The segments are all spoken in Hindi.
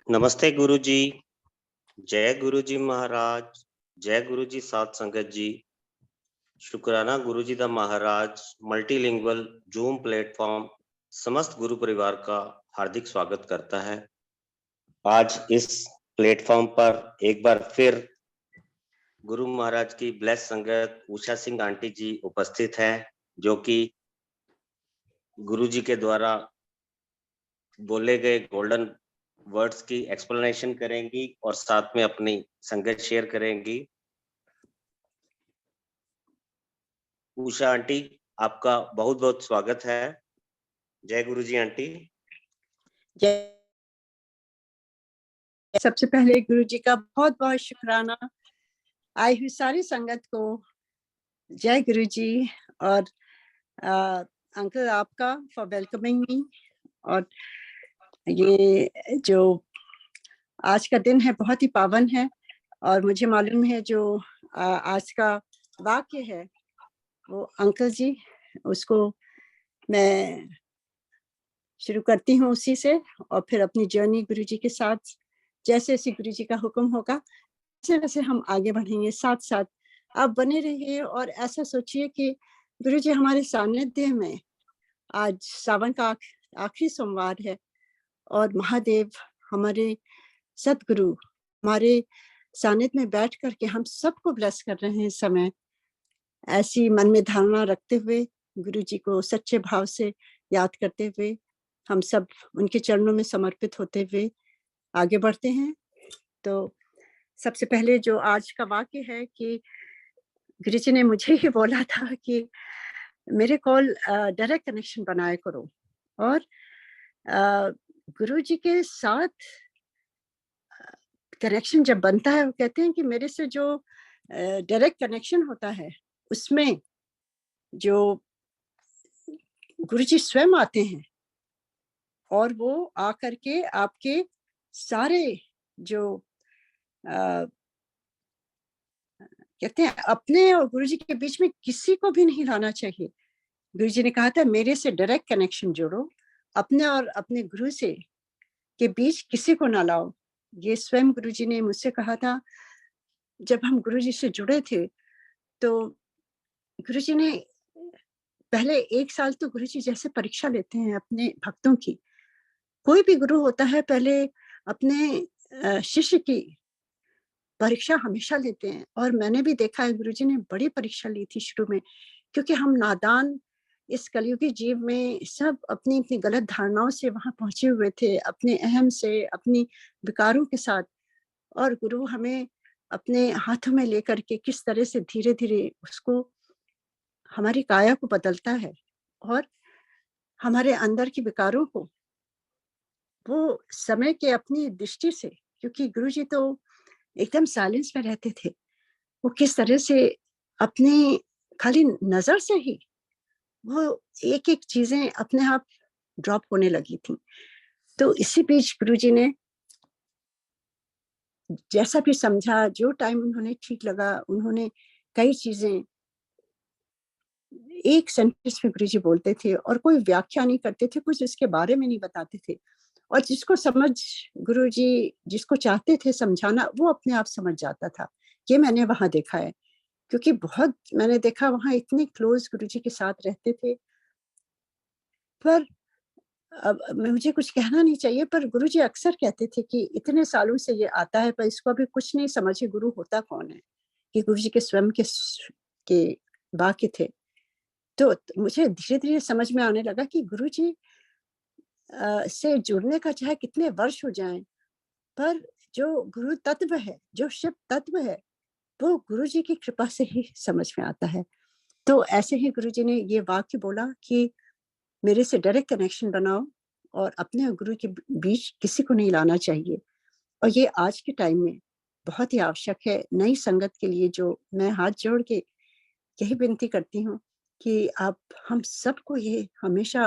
नमस्ते गुरु जी। जय गुरु जी महाराज। जय गुरु जी साध संगत जी। शुक्राना गुरु जी दा महाराज मल्टीलिंगुअल जूम प्लेटफॉर्म समस्त गुरु परिवार का हार्दिक स्वागत करता है। आज इस प्लेटफॉर्म पर एक बार फिर गुरु महाराज की ब्लेस संगत उषा सिंह आंटी जी उपस्थित है, जो कि गुरु जी के द्वारा बोले गए गोल्डन वर्ड्स की एक्सप्लेनेशन करेंगी और साथ में अपनी संगत शेयर करेंगी। उषा आंटी, आपका बहुत बहुत स्वागत है। जय गुरु जी आंटी। जय। सबसे पहले गुरु जी का बहुत बहुत शुक्राना आई हुई सारी संगत को। जय गुरु जी। और अंकल आपका फॉर वेलकमिंग मी। और ये जो आज का दिन है बहुत ही पावन है, और मुझे मालूम है जो आज का वाक्य है वो अंकल जी, उसको मैं शुरू करती हूँ उसी से, और फिर अपनी जर्नी गुरु जी के साथ जैसे जैसे गुरु जी का हुक्म होगा वैसे वैसे हम आगे बढ़ेंगे। साथ साथ आप बने रहिए और ऐसा सोचिए कि गुरु जी हमारे सानिध्य में आज सावन का आखिरी सोमवार है, और महादेव हमारे सतगुरु हमारे सानिध्य में बैठ करके हम सबको ब्लेस कर रहे हैं। इस समय ऐसी मन में धारणा रखते हुए गुरु जी को सच्चे भाव से याद करते हुए हम सब उनके चरणों में समर्पित होते हुए आगे बढ़ते हैं। तो सबसे पहले जो आज का वाक्य है कि गुरु जी ने मुझे ही बोला था कि मेरे कॉल डायरेक्ट कनेक्शन बनाया करो, और गुरु जी के साथ कनेक्शन जब बनता है, वो कहते हैं कि मेरे से जो डायरेक्ट कनेक्शन होता है उसमें जो गुरु जी स्वयं आते हैं और वो आकर के आपके सारे जो कहते हैं अपने और गुरु जी के बीच में किसी को भी नहीं लाना चाहिए। गुरु जी ने कहा था मेरे से डायरेक्ट कनेक्शन जोड़ो, अपने और अपने गुरु से के बीच किसी को ना लाओ। ये स्वयं गुरु जी ने मुझसे कहा था। जब हम गुरु जी से जुड़े थे तो गुरु जी ने पहले 1 साल तो गुरु जी जैसे परीक्षा लेते हैं अपने भक्तों की। कोई भी गुरु होता है पहले अपने शिष्य की परीक्षा हमेशा लेते हैं, और मैंने भी देखा है गुरु जी ने बड़ी परीक्षा ली थी शुरू में, क्योंकि हम नादान इस कलयुगी जीव में सब अपनी अपनी गलत धारणाओं से वहां पहुंचे हुए थे, अपने अहम से, अपनी विकारों के साथ। और गुरु हमें अपने हाथों में लेकर के किस तरह से धीरे धीरे उसको हमारी काया को बदलता है, और हमारे अंदर की विकारों को वो समय के अपनी दृष्टि से, क्योंकि गुरु जी तो एकदम साइलेंस में रहते थे, वो किस तरह से अपनी खाली नजर से ही वो एक एक चीजें अपने आप ड्रॉप होने लगी थी। तो इसी बीच गुरु जी ने जैसा भी समझा, जो टाइम उन्होंने ठीक लगा, उन्होंने कई चीजें एक सेंटेंस में गुरु जी बोलते थे, और कोई व्याख्या नहीं करते थे, कुछ इसके बारे में नहीं बताते थे, और जिसको समझ गुरु जी जिसको चाहते थे समझाना वो अपने आप समझ जाता था। ये मैंने वहां देखा है, क्योंकि बहुत मैंने देखा वहां इतने क्लोज गुरु जी के साथ रहते थे। पर अब मुझे कुछ कहना नहीं चाहिए, पर गुरु जी अक्सर कहते थे कि इतने सालों से ये आता है पर इसको अभी कुछ नहीं समझे गुरु होता कौन है। कि गुरु जी के स्वयं के वाक्य थे। तो मुझे धीरे धीरे समझ में आने लगा कि गुरु जी से जुड़ने का चाहे कितने वर्ष हो जाएं, पर जो गुरु तत्व है, जो शिव तत्व है, वो गुरु जी की कृपा से ही समझ में आता है। तो ऐसे ही गुरु जी ने ये वाक्य बोला कि मेरे से डायरेक्ट कनेक्शन बनाओ, और अपने और गुरु के बीच किसी को नहीं लाना चाहिए। और ये आज के टाइम में बहुत ही आवश्यक है नई संगत के लिए, जो मैं हाथ जोड़ के यही विनती करती हूँ कि आप हम सबको ये हमेशा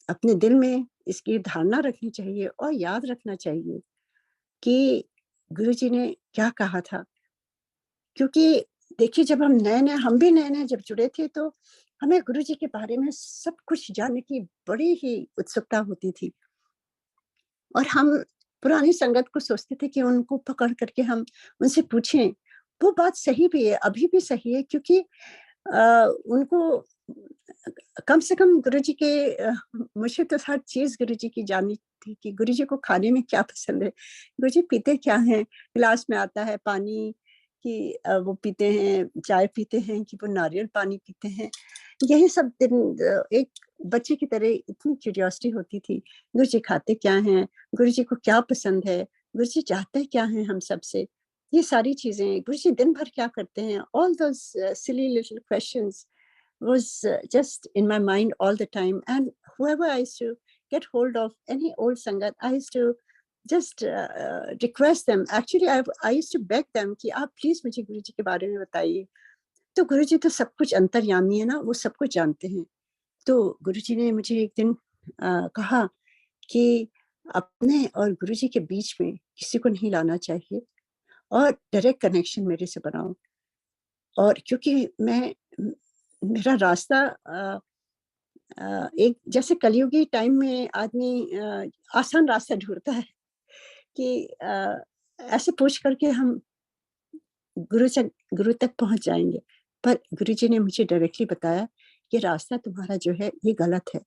अपने दिल में इसकी धारणा रखनी चाहिए और याद रखना चाहिए कि गुरु जी ने क्या कहा था। क्योंकि देखिए, जब हम नए नए जब जुड़े थे तो हमें गुरु जी के बारे में सब कुछ जानने की बड़ी ही उत्सुकता होती थी, और हम पुरानी संगत को सोचते थे कि उनको पकड़ करके हम उनसे पूछें। वो बात सही भी है, अभी भी सही है, क्योंकि उनको कम से कम गुरुजी के मुझे तो हर चीज़ गुरुजी की जाननी थी कि गुरुजी को खाने में क्या पसंद है, गुरुजी पीते क्या हैं, गिलास में आता है पानी कि वो पीते हैं, चाय पीते हैं कि वो नारियल पानी पीते हैं। यही सब दिन एक बच्चे की तरह इतनी क्यूरियोसिटी होती थी, गुरुजी खाते क्या हैं, गुरुजी को क्या पसंद है, गुरुजी चाहते क्या हैं हम सबसे, ये सारी चीज़ें, गुरुजी दिन भर क्या करते हैं, all those silly little questions was just in my mind all the time. And whoever I used to get hold of, any old Sangat, I used to just request them. Actually, I used to beg them कि आप प्लीज मुझे गुरु जी के बारे में बताइए। तो गुरु जी तो सब कुछ अंतर्यामी है ना, वो सब कुछ जानते हैं। तो गुरु जी ने मुझे एक दिन कहा कि अपने और गुरु जी के बीच में किसी को नहीं लाना चाहिए और डायरेक्ट कनेक्शन मेरे से बनाओ। और क्योंकि मेरा रास्ता एक जैसे कलयुगी टाइम में आदमी आसान रास्ता ढूंढता है कि ऐसे पूछ करके हम गुरु तक पहुंच जाएंगे, पर गुरु जी ने मुझे डायरेक्टली बताया ये रास्ता तुम्हारा जो है ये गलत है,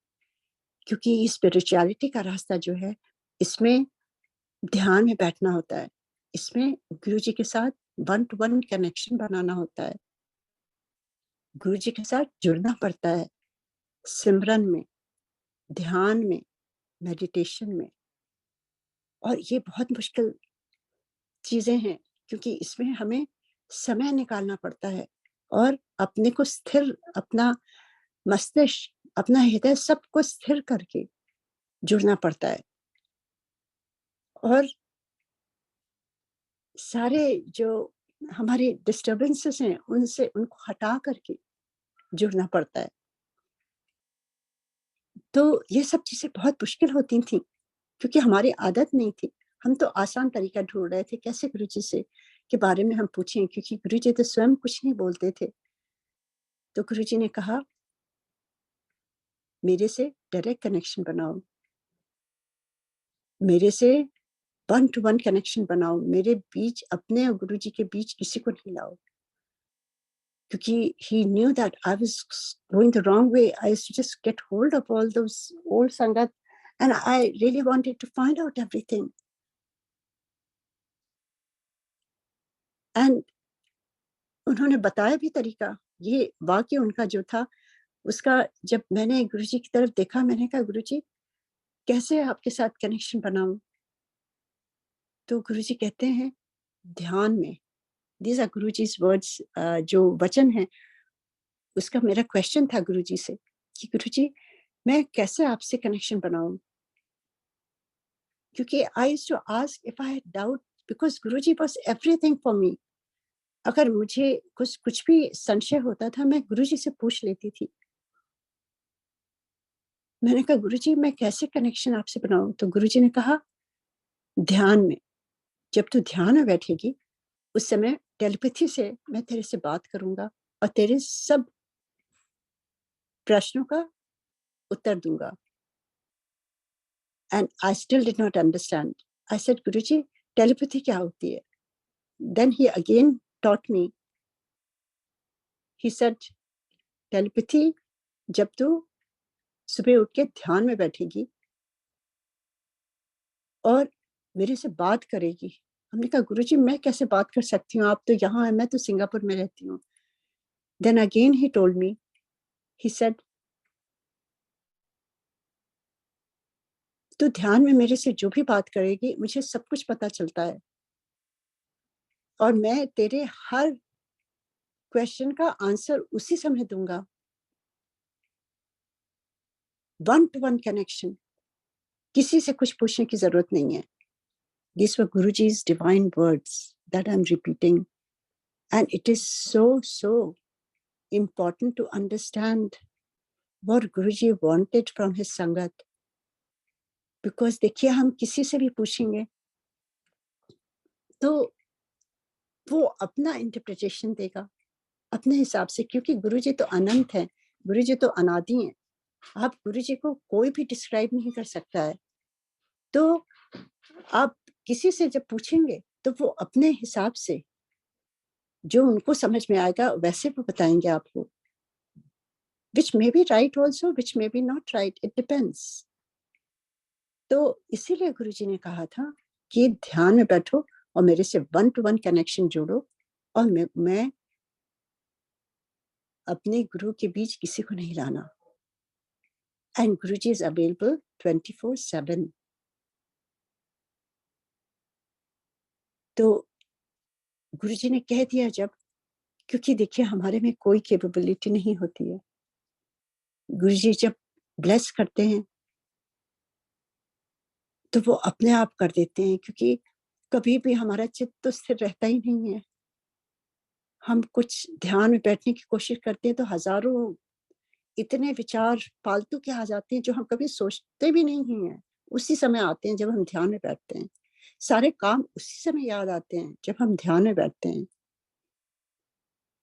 क्योंकि स्पिरिचुअलिटी का रास्ता जो है इसमें ध्यान में बैठना होता है, इसमें गुरु जी के साथ 1 to 1 कनेक्शन बनाना होता है, गुरु जी के साथ जुड़ना पड़ता है, सिमरन में, ध्यान में, मेडिटेशन में। और ये बहुत मुश्किल चीजें हैं, क्योंकि इसमें हमें समय निकालना पड़ता है और अपने को स्थिर, अपना मस्तिष्क, अपना हृदय सबको स्थिर करके जुड़ना पड़ता है और सारे जो हमारे डिस्टर्बेंसेस हैं उनसे उनको हटा करके जुड़ना पड़ता है। तो ये सब चीजें बहुत मुश्किल होती थी क्योंकि हमारी आदत नहीं थी। हम तो आसान तरीका ढूंढ रहे थे कैसे गुरुजी से के बारे में हम पूछें, क्योंकि गुरुजी तो स्वयं कुछ नहीं बोलते थे। तो गुरुजी ने कहा मेरे से डायरेक्ट कनेक्शन बनाओ, मेरे से 1 to 1 कनेक्शन बनाओ, मेरे बीच, अपने और गुरुजी के बीच किसी को नहीं लाओ, क्योंकि he knew that I was going the wrong way. I used to just get hold of all those old sangat and I really wanted to find out everything. And उन्होंने बताया भी तरीका, ये वाक्य उनका जो था उसका जब मैंने गुरुजी की तरफ देखा, मैंने कहा गुरुजी कैसे आपके साथ कनेक्शन बनाऊं? तो गुरुजी कहते हैं ध्यान में। दीज आर गुरुजी's वर्ड्स, जो वचन है उसका मेरा क्वेश्चन था गुरुजी से कि गुरुजी मैं कैसे आपसे कनेक्शन बनाऊं? क्योंकि I used to ask if I had doubt, because Guruji was everything for me. अगर मुझे कुछ भी संशय होता था मैं गुरुजी से पूछ लेती थी। मैंने कहा गुरुजी मैं कैसे कनेक्शन आपसे बनाऊं? तो गुरुजी ने कहा ध्यान में, जब तू ध्यान में बैठेगी उस समय टेलीपैथी से मैं तेरे से बात करूंगा और तेरे सब प्रश्नों का उत्तर दूंगा। And I still did not understand. I said Guruji telepathy क्या होती है? Then he again taught me. He said telepathy जब तू सुबह उठ के ध्यान में बैठेगी और मेरे से बात करेगी। हमने कहा गुरुजी मैं कैसे बात कर सकती हूँ, आप तो यहाँ है, मैं तो सिंगापुर में रहती हूँ। Then again he told me, he said तू ध्यान में मेरे से जो भी बात करेगी मुझे सब कुछ पता चलता है और मैं तेरे हर क्वेश्चन का आंसर उसी समय दूंगा। 1 to 1 कनेक्शन, किसी से कुछ पूछने की जरूरत नहीं है। These were Guruji's divine words that I'm repeating, and it is so important to understand what Guruji wanted from his sangat, because देखिए हम किसी से भी पूछेंगे तो वो अपना इंटरप्रिटेशन देगा अपने हिसाब से, क्योंकि गुरुजी तो अनंत है, गुरुजी तो अनादि हैं। आप गुरुजी को कोई भी डिस्क्राइब नहीं कर सकता है। तो आप किसी से जब पूछेंगे तो वो अपने हिसाब से जो उनको समझ में आएगा वैसे वो बताएंगे आपको, which may be right also, which may be not right, it depends. तो इसीलिए गुरुजी ने कहा था कि ध्यान में बैठो और मेरे से 1 to 1 कनेक्शन जोड़ो, और मैं अपने गुरु के बीच किसी को नहीं लाना। And Guruji is available 24/7। तो गुरुजी ने कह दिया जब, क्योंकि देखिए हमारे में कोई कैपेबिलिटी नहीं होती है, गुरुजी जब ब्लेस करते हैं तो वो अपने आप कर देते हैं, क्योंकि कभी भी हमारा चित्त तो स्थिर रहता ही नहीं है। हम कुछ ध्यान में बैठने की कोशिश करते हैं तो हजारों इतने विचार फालतू के आ जाते हैं जो हम कभी सोचते भी नहीं हैं, उसी समय आते हैं जब हम ध्यान में बैठते हैं। सारे काम उसी समय याद आते हैं जब हम ध्यान में बैठते हैं।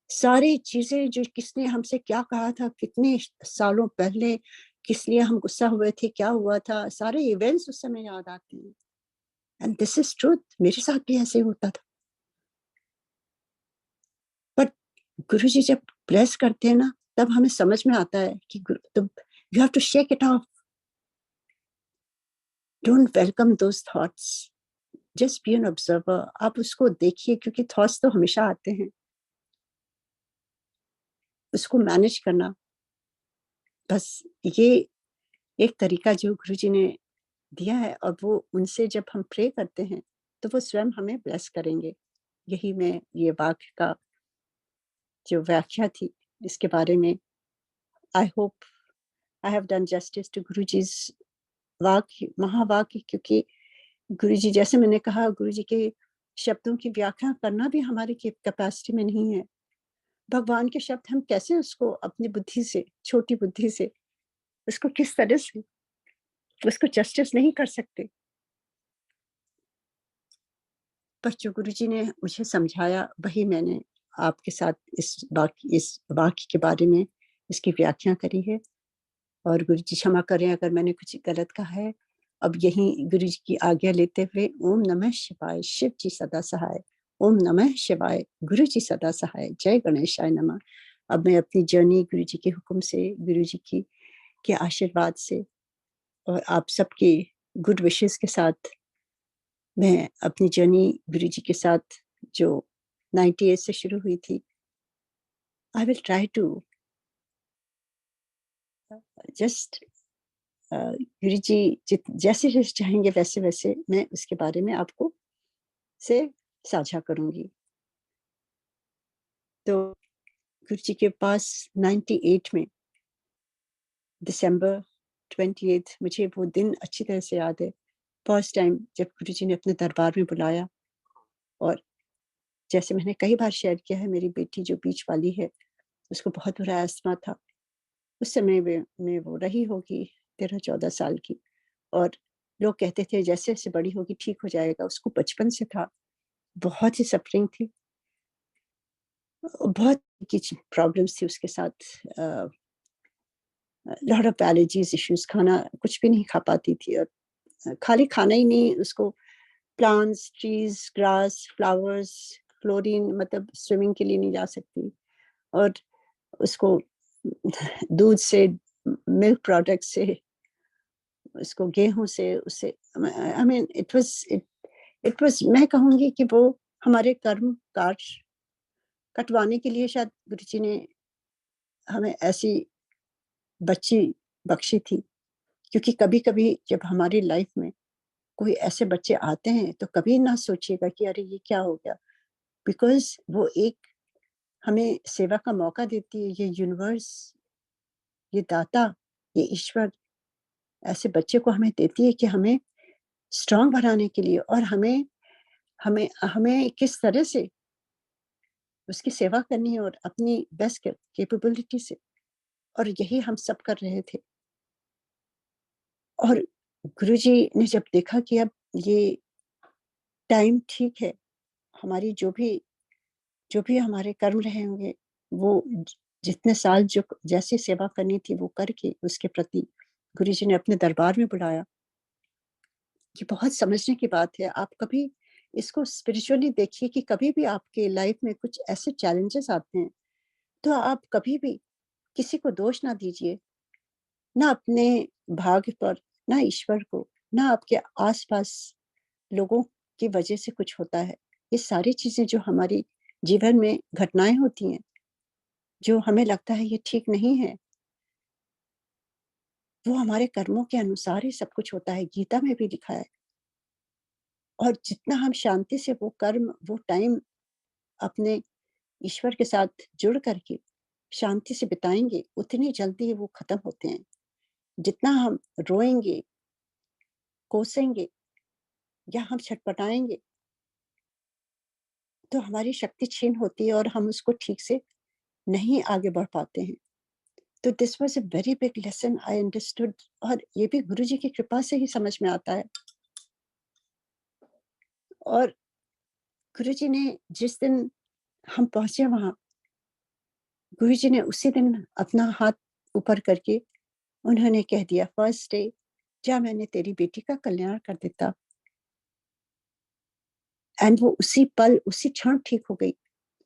सारी चीजें जो किसने हमसे क्या कहा था, कितने सालों पहले किस लिए हम गुस्सा हुए थे, क्या हुआ था, सारे इवेंट्स उस समय याद आते हैं। एंड दिस इज ट्रूथ, मेरे साथ भी ऐसे होता था। बट गुरुजी जब ब्लेस करते हैं ना, तब हमें समझ में आता है कि तुम you have to shake it off. Don't welcome those thoughts, just be an observer. आप उसको देखिए, क्योंकि थॉट्स तो हमेशा आते हैं, उसको मैनेज करना, बस ये एक तरीका जो गुरुजी ने दिया है। और वो उनसे जब हम प्रे करते हैं तो वो स्वयं हमें ब्लेस करेंगे। यही मैं ये वाक्य का जो व्याख्या थी इसके बारे में, I hope I have done justice to Guruji's वाक्य, महावाक्य। क्योंकि गुरुजी, जैसे मैंने कहा, गुरुजी के शब्दों की व्याख्या करना भी हमारी कैपेसिटी में नहीं है। भगवान के शब्द हम कैसे उसको अपनी बुद्धि से, छोटी बुद्धि से उसको किस तरह से उसको जस्टिस नहीं कर सकते। पर जो गुरुजी ने मुझे समझाया वही मैंने आपके साथ इस वाक्य के बारे में इसकी व्याख्या करी है। और गुरुजी क्षमा करें अगर मैंने कुछ गलत कहा है। अब यही गुरुजी की आज्ञा लेते हुए, ओम नमः शिवाय, शिव जी सदा सहाय। ओम नमः शिवाय, गुरु जी सदा सहाय। जय गणेशाय नमः। अब मैं अपनी जर्नी गुरुजी के हुक्म से, गुरुजी की के आशीर्वाद से और आप सबके गुड विशेस के साथ मैं अपनी जर्नी गुरुजी के साथ जो 98 से शुरू हुई थी, I will try to just Guruji जैसे जैसे चाहेंगे वैसे वैसे मैं उसके बारे में आपको से साझा करूंगी। तो गुरुजी के पास 98 में दिसंबर 28, मुझे वो दिन अच्छी तरह से याद है, फर्स्ट टाइम जब गुरुजी ने अपने दरबार में बुलाया। और जैसे मैंने कई बार शेयर किया है, मेरी बेटी जो बीच वाली है उसको बहुत बुरा अस्थमा था। उस समय में वो रही होगी 13-14 साल की। और लोग कहते थे जैसे जैसे बड़ी होगी ठीक हो जाएगा, उसको बचपन से था, बहुत ही सफरिंग थी, बहुत की प्रॉब्लम्स थी उसके साथ, लॉट ऑफ एलर्जीज इश्यूज, खाना कुछ भी नहीं खा पाती थी। और खाली खाना ही नहीं, उसको plants, trees, grass, flowers, chlorine, मतलब स्विमिंग के लिए नहीं जा सकती। और उसको दूध से, मिल्क प्रोडक्ट से, उसको गेहूं से, उससे आई मीन इट वाज, मैं कहूंगी कि वो हमारे कर्म काट कटवाने के लिए शायद गुरुजी ने हमें ऐसी बच्ची बख्शी थी। क्योंकि कभी कभी जब हमारी लाइफ में कोई ऐसे बच्चे आते हैं तो कभी ना सोचिएगा कि अरे ये क्या हो गया, बिकॉज वो एक हमें सेवा का मौका देती है। ये यूनिवर्स, ये दाता, ये ईश्वर ऐसे बच्चे को हमें देती है कि हमें स्ट्रांग बनाने के लिए, और हमें हमें हमें किस तरह से उसकी सेवा करनी है और अपनी बेस्ट कैपेबिलिटी से। और यही हम सब कर रहे थे। और गुरुजी ने जब देखा कि अब ये टाइम ठीक है, हमारी जो भी हमारे कर्म रहे होंगे, वो जितने साल जो जैसी सेवा करनी थी वो करके उसके प्रति गुरुजी ने अपने दरबार में बुलाया। ये बहुत समझने की बात है। आप कभी इसको स्पिरिचुअली देखिए कि कभी भी आपके लाइफ में कुछ ऐसे चैलेंजेस आते हैं, तो आप कभी भी किसी को दोष ना दीजिए, ना अपने भाग्य पर, ना ईश्वर को, ना आपके आस-पास लोगों की वजह से कुछ होता है। ये सारी चीज़ें जो हमारी जीवन में घटनाएँ होती हैं, जो हमें लगता है ये ठीक नहीं है, वो हमारे कर्मों के अनुसार ही सब कुछ होता है, गीता में भी लिखा है। और जितना हम शांति से वो कर्म, वो टाइम अपने ईश्वर के साथ जुड़ करके शांति से बिताएँगे, उतनी जल्दी वो खत्म होते हैं। जितना हम रोएँगे, कोसेंगे या हम छटपटाएँगे, तो हमारी शक्ति क्षीण होती है और हम उसको ठीक से नहीं आगे बढ़ पाते हैं। तो this was a very big lesson I understood, और ये भी गुरुजी की कृपा से ही समझ में आता है। और गुरुजी ने जिस दिन हम पहुँचे वहाँ, गुरुजी ने उसी दिन अपना हाथ ऊपर करके उन्होंने कह दिया, फर्स्ट डे जा मैंने तेरी बेटी का कल्याण कर देता। एंड वो उसी पल, उसी क्षण ठीक हो गई।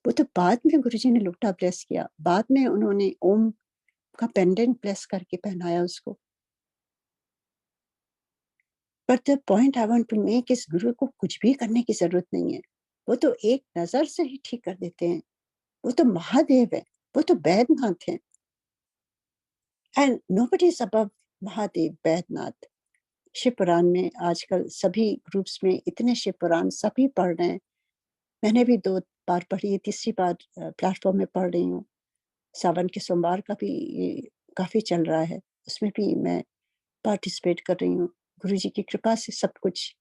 वो तो बाद में गुरुजी ने लोटा ब्लेस किया, बाद में उन्होंने ओम का पेंडेंट ब्लेस करके पहनाया उसको। But the point I want to make is, गुरु को कुछ भी करने की जरूरत नहीं है। वो तो एक नजर से ही ठीक कर देते हैं। वो तो महादेव है, वो तो बैद्यनाथ है। And nobody is above Mahadev, Baidyanath. Shiv Puran में आजकल सभी ग्रुप्स में इतने शिव पुराण सभी पढ़ रहे हैं। मैंने भी 2 बार पढ़ी है, तीसरी बार प्लेटफ़ॉर्म में पढ़ रही हूँ। सावन के सोमवार का भी ये काफ़ी चल रहा है, उसमें भी मैं पार्टिसिपेट कर रही हूँ। गुरुजी की कृपा से सब कुछ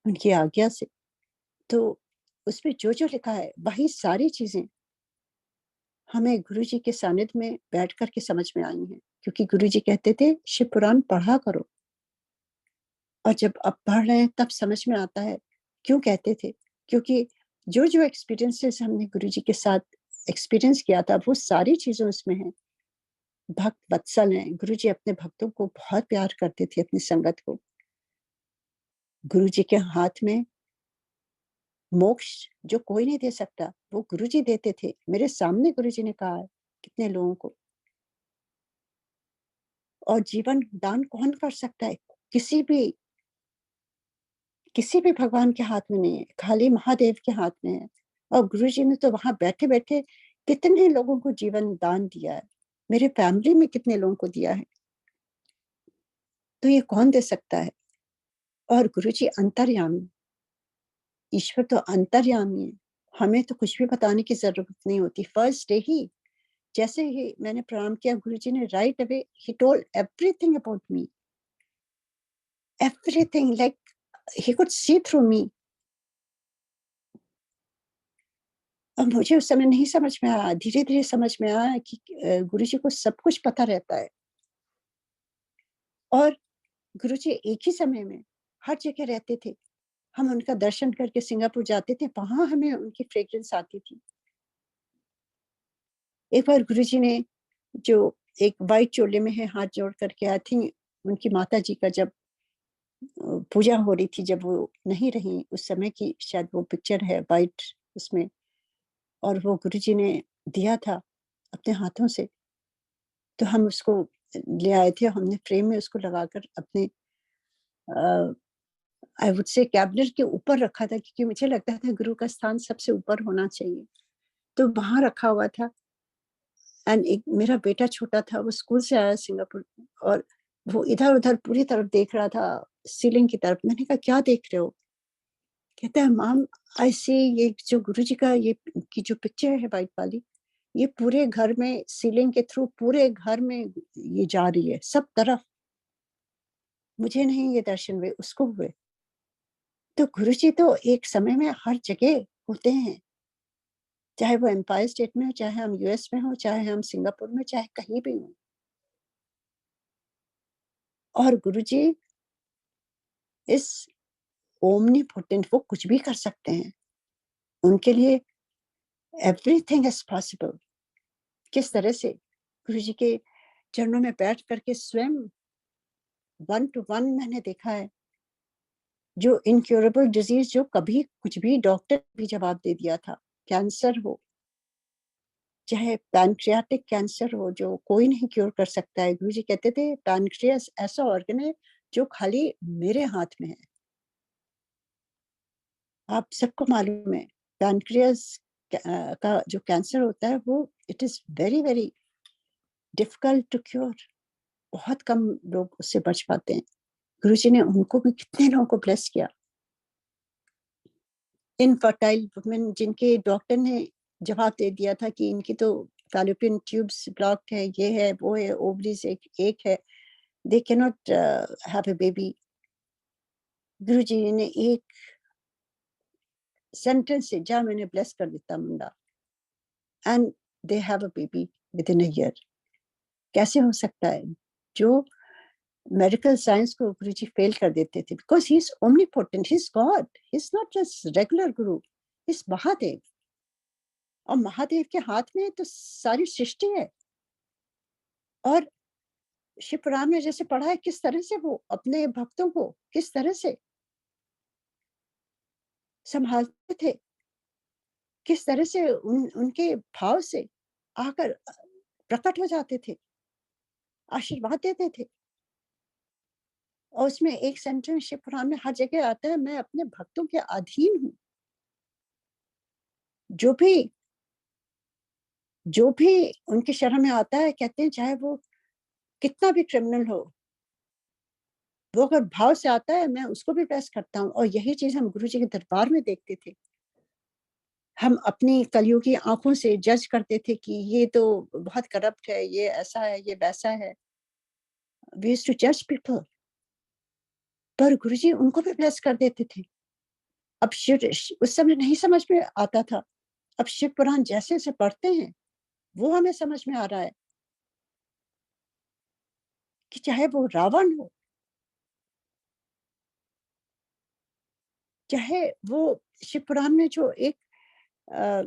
उनकी आज्ञा से। तो उसमें जो-जो लिखा है, वही सारी चीज़ें हमें गुरुजी के सानिध्य में बैठ कर के समझ में आई हैं। क्योंकि गुरुजी कहते थे, शिव पुराण पढ़ा करो। और जब अब पढ़ रहे हैं तब समझ में आता है, क्यों कहते थे? क्योंकि जो-जो एक्सपीरियंसेस हमने गुरुजी के साथ एक्सपीरियंस किया था, वो सारी चीज़ें उसमें हैं। भक्त वत्सल हैं, गुरुजी अपने भक्तों को बहुत प्यार करते थे, अपनी संगत को। गुरुजी के हाथ में मोक्ष जो कोई नहीं दे सकता, वो गुरुजी देते थे। मेरे सामने गुरुजी ने कहा है कितने लोगों को। और जीवन दान कौन कर सकता है? किसी भी किसी भी भगवान के हाथ में नहीं है, खाली महादेव के हाथ में है। और गुरुजी ने तो वहाँ बैठे-बैठे कितने लोगों को जीवन दान दिया है। मेरे फैमिली में कितने लोगों को दिया है। तो ये कौन दे सकता है? और गुरुजी अंतर्यामी, ईश्वर तो अंतर्यामी है। हमें तो कुछ भी बताने की ज़रूरत नहीं होती। फर्स्ट डे ही जैसे ही मैंने प्रणाम किया, गुरुजी ने राइट अवे ही told everything about me. Everything, like he could see through me. और मुझे उस समय नहीं समझ में आया, धीरे-धीरे समझ में आया कि गुरुजी को सब कुछ पता रहता है। और गुरुजी एक ही समय में हर जगह रहते थे। हम उनका दर्शन करके सिंगापुर जाते थे, वहाँ हमें उनकी फ्रेग्रेंस आती थी। एक बार गुरुजी ने जो एक व्हाइट चोले में है, हाथ जोड़ करके, आई थिंक उनकी माताजी का जब पूजा हो रही थी, जब वो नहीं रहीं, उस समय की शायद वो पिक्चर है व्हाइट उसमें। और वो गुरुजी ने दिया था अपने हाथों से। तो हम उसको ले आए थे, हमने फ्रेम में उसको लगाकर अपने आई वुड से कैबिनेट के ऊपर रखा था, क्योंकि मुझे लगता था गुरु का स्थान सबसे ऊपर होना चाहिए। तो वहाँ रखा हुआ था। एंड एक मेरा बेटा छोटा था, वो स्कूल से आया सिंगापुर, और वो इधर-उधर पूरी तरफ देख रहा था, सीलिंग की तरफ। मैंने कहा, "क्या देख रहे हो?" कहता है, "मॉम, आई सी ये जो गुरुजी का ये की जो पिक्चर है व्हाइट वाली, ये पूरे घर में सीलिंग के थ्रू पूरे घर में ये जा रही है, सब तरफ। मुझे नहीं ये दर्शन हुए, उसको हुए।" तो गुरुजी तो एक समय में हर जगह होते हैं, चाहे वो एम्पायर स्टेट में हो, चाहे हम यूएस में हो, चाहे हम सिंगापुर में, चाहे कहीं भी हों। और गुरुजी इज़ ओमनीपोटेंट, वो कुछ भी कर सकते हैं। उनके लिए एवरीथिंग इज़ पॉसिबल। किस तरह से गुरुजी के चरणों में बैठ कर के स्वयं 1 to 1 मैंने देखा है, जो इनक्योरेबल डिजीज, जो कभी कुछ भी डॉक्टर भी जवाब दे दिया था, कैंसर हो, चाहे पैनक्रियाटिक कैंसर हो, जो कोई नहीं क्योर कर सकता है। गुरुजी कहते थे पैनक्रियास ऐसा ऑर्गन है जो खाली मेरे हाथ में है। आप सबको मालूम है पैनक्रियास का जो कैंसर होता है वो it is very very difficult to cure. बहुत कम लोग उससे बच पाते हैं। गुरुजी ने उनको भी कितने लोगों को ब्लेस किया। इनफर्टाइल वुमेन जिनके डॉक्टर ने जवाब दे दिया था कि इनकी तो फैलोपियन ट्यूब्स ब्लॉक्ड है, ये है वो है, ओवरीज एक है, they can not have a baby. Guruji ने एक सेंटेंस से जा मैंने ब्लेस कर दिया मुंडा, and they have a baby within a year. कैसे हो सकता है? जो मेडिकल साइंस को गुरुजी फेल कर देते थे, because he is omnipotent, he is God, he is not just regular Guru, he is Mahadev. और महादेव के हाथ में तो सारी सृष्टि है। और शिव पुराण में जैसे पढ़ा है किस तरह से वो अपने भक्तों को किस तरह से संभालते थे, किस तरह से उनके भाव से आकर प्रकट हो जाते थे, आशीर्वाद देते थे। और उसमें एक सेंटेंस शिव पुराण में हर जगह आता है, मैं अपने भक्तों के अधीन हूँ। जो भी उनके शरण में आता है, कहते हैं चाहे वो कितना भी क्रिमिनल हो, वो अगर भाव से आता है मैं उसको भी ब्लेस करता हूँ। और यही चीज हम गुरु जी के दरबार में देखते थे। हम अपनी कलियुगी आंखों से जज करते थे कि ये तो बहुत करप्ट है, ये ऐसा है, ये वैसा है। वी यूज्ड टू जज पीपल, पर गुरुजी उनको भी ब्लेस कर देते थे। अब शिव उस समय नहीं समझ में आता था, अब शिव पुराण जैसे जैसे पढ़ते हैं वो हमें समझ में आ रहा है कि चाहे वो रावण हो, चाहे वो शिव पुराण में जो अ,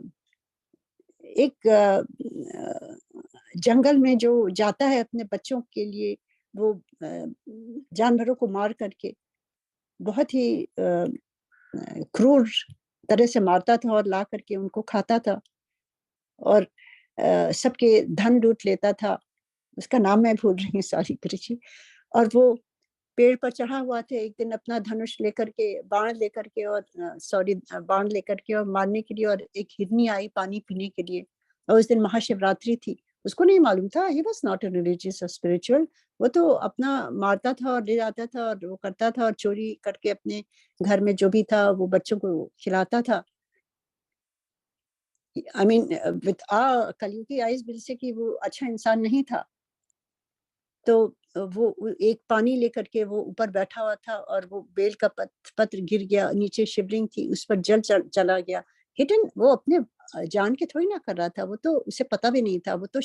एक जंगल में जो जाता है अपने बच्चों के लिए, वो जानवरों को मार करके बहुत ही क्रूर तरह से मारता था और ला करके उनको खाता था और सबके धन लूट लेता था। उसका नाम मैं भूल रही हूँ, सॉरी गुरुजी। और वो पेड़ पर चढ़ा हुआ था एक दिन अपना धनुष लेकर के, बाण लेकर के, और सॉरी बाण लेकर के और मारने के लिए, और एक हिरनी आई पानी पीने के लिए। और उस दिन महाशिवरात्रि थी। उसको नहीं मालूम था, he was not a religious और स्पिरिचुअल। वो तो अपना मारता था और ले जाता था और वो करता था और चोरी करके अपने घर में जो भी था वो बच्चों को खिलाता था। आई मीन विद कलयुगी आइज से कि वो अच्छा इंसान नहीं था। तो वो एक पानी लेकर के वो ऊपर बैठा हुआ था और वो बेल का पत्र गिर गया, नीचे शिवलिंग थी, उस पर जल चला गया। हिडन, वो अपने जान के थोड़ी ना कर रहा था, वो तो उसे पता भी नहीं था। वो तो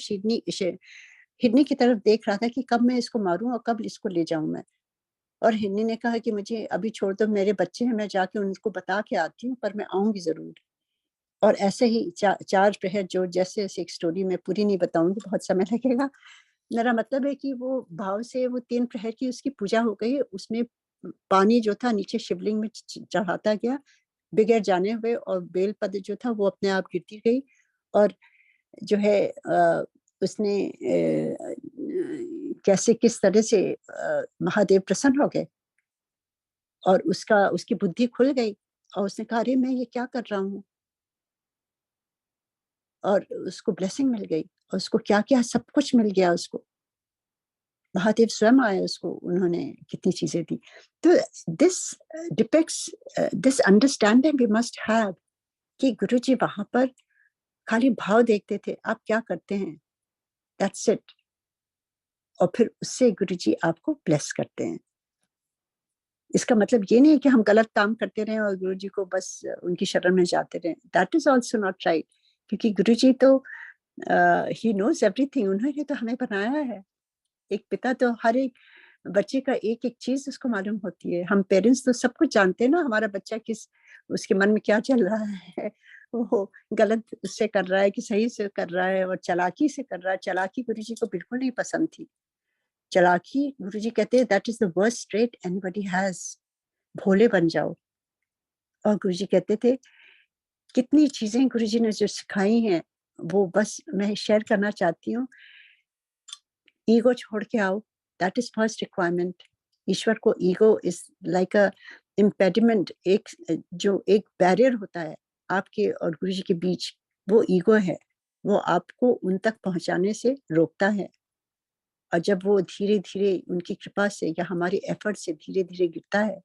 हिरनी की तरफ देख रहा था कि कब मैं इसको मारूं और कब इसको ले जाऊं मैं। और हिरनी ने कहा कि मुझे अभी छोड़ दो, मेरे बच्चे हैं, मैं जाके उनको बता के आती हूँ, पर मैं आऊंगी जरूर। और ऐसे ही चार प्रहर जो, जैसे जैसे एक स्टोरी में पूरी नहीं बताऊंगी, बहुत समय लगेगा। मेरा मतलब है कि वो भाव से वो 3 प्रहर की उसकी पूजा हो गई। उसमें पानी जो था नीचे शिवलिंग में चढ़ाता गया बगैर जाने हुए, और बेल पत्र जो था वो अपने आप गिरती गई। और जो है उसने कैसे किस तरह से महादेव प्रसन्न हो गए और उसकी बुद्धि खुल गई। और उसने कहा अरे मैं ये क्या कर रहा हूँ, और उसको ब्लेसिंग मिल गई। और उसको क्या क्या सब कुछ मिल गया उसको। महादेव स्वयं आए, उसको उन्होंने कितनी चीजें दी। तो this depicts this understanding we must have कि गुरुजी वहां पर खाली भाव देखते थे, आप क्या करते हैं, दैट्स इट। और फिर उससे गुरुजी आपको ब्लेस करते हैं। इसका मतलब ये नहीं है कि हम गलत काम करते रहे और गुरुजी को बस उनकी शरण में जाते रहे, that is also not right. क्योंकि गुरुजी तो ही नोज एवरीथिंग, उन्होंने तो हमें बनाया है। एक पिता तो हर एक बच्चे का एक एक चीज उसको मालूम होती है। हम पेरेंट्स तो सब कुछ जानते हैं ना, हमारा बच्चा किस, उसके मन में क्या चल रहा है, वो गलत से कर रहा है कि सही से कर रहा है, और चालाकी से कर रहा है। चालाकी गुरुजी को बिल्कुल नहीं पसंद थी। चालाकी गुरुजी कहते हैं that is the worst trait anybody has. भोले बन जाओ। और गुरुजी कहते थे कितनी चीजें गुरुजी ने जो सिखाई हैं वो बस मैं शेयर करना चाहती हूँ। ईगो छोड़ के आओ, दैट इज फर्स्ट रिक्वायरमेंट। ईश्वर को ego is like a impediment, एक जो एक बैरियर होता है आपके और गुरुजी के बीच, वो ईगो है। वो आपको उन तक पहुंचाने से रोकता है। और जब वो धीरे धीरे उनकी कृपा से या हमारे एफर्ट से धीरे धीरे गिरता है,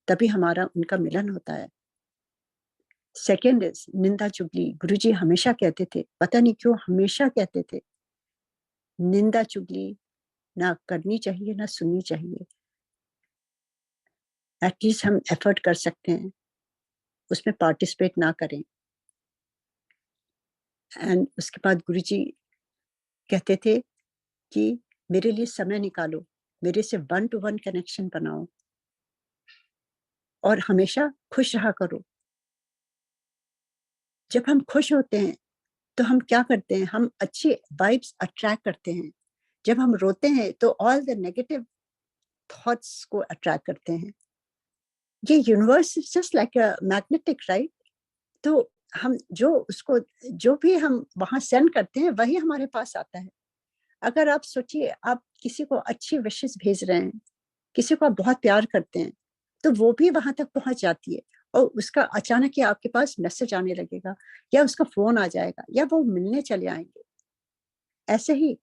तभी हमारा उनका मिलन होता है। सेकेंड इज निंदा चुगली। गुरुजी हमेशा कहते थे, पता नहीं क्यों हमेशा कहते थे, निंदा चुगली ना करनी चाहिए, ना सुननी चाहिए। एटलीस्ट हम एफर्ट कर सकते हैं, उसमें पार्टिसिपेट ना करें। एंड उसके बाद गुरुजी कहते थे कि मेरे लिए समय निकालो, मेरे से 1-to-1 कनेक्शन बनाओ और हमेशा खुश रहा करो। जब हम खुश होते हैं तो हम क्या करते हैं, हम अच्छी वाइब्स अट्रैक्ट करते हैं। जब हम रोते हैं तो ऑल द नेगेटिव थॉट्स को अट्रैक्ट करते हैं। ये universe is just like a magnetic, right? तो हम जो भी हम वहां सेंड करते हैं वही हमारे पास आता है। अगर आप सोचिए, आप किसी को अच्छी विशेष भेज रहे हैं, किसी को आप बहुत प्यार करते हैं, तो वो भी वहां तक पहुंच जाती है और उसका अचानक ही आपके पास मैसेज आने लगेगा, या उसका फोन आ जाएगा, या वो मिलने चले आएंगे। ऐसे ही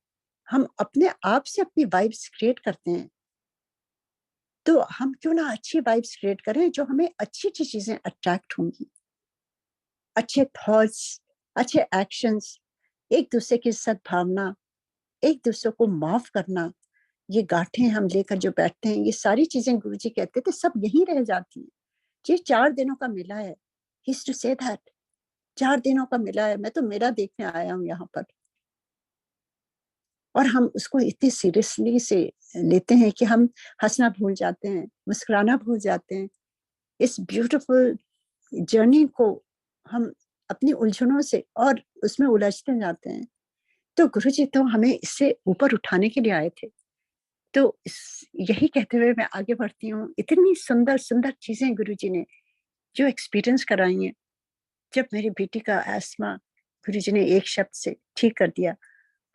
हम अपने आप से अपनी वाइब्स क्रिएट करते हैं। तो हम क्यों ना अच्छी वाइब्स क्रिएट करें, जो हमें अच्छी अच्छी चीजें अट्रैक्ट होंगी। अच्छे थॉट्स, अच्छे एक्शंस, एक दूसरे की सद्भावना, एक दूसरे को माफ करना, ये गांठें हम लेकर जो बैठते हैं, ये सारी चीजें गुरुजी कहते थे सब यहीं रह जाती हैं। ये 4 दिनों का मेला है। He used to say that 4 दिनों का मेला है, मैं तो मेला देखने आया हूँ यहाँ पर। और हम उसको इतनी सीरियसली से लेते हैं कि हम हंसना भूल जाते हैं, मुस्कुराना भूल जाते हैं। इस ब्यूटीफुल जर्नी को हम अपनी उलझनों से और उसमें उलझते जाते हैं। तो गुरुजी तो हमें इससे ऊपर उठाने के लिए आए थे। तो यही कहते हुए मैं आगे बढ़ती हूँ। इतनी सुंदर सुंदर चीजें गुरुजी ने जो एक्सपीरियंस कराई हैं। जब मेरी बेटी का एस्मा गुरुजी ने एक शब्द से ठीक कर दिया,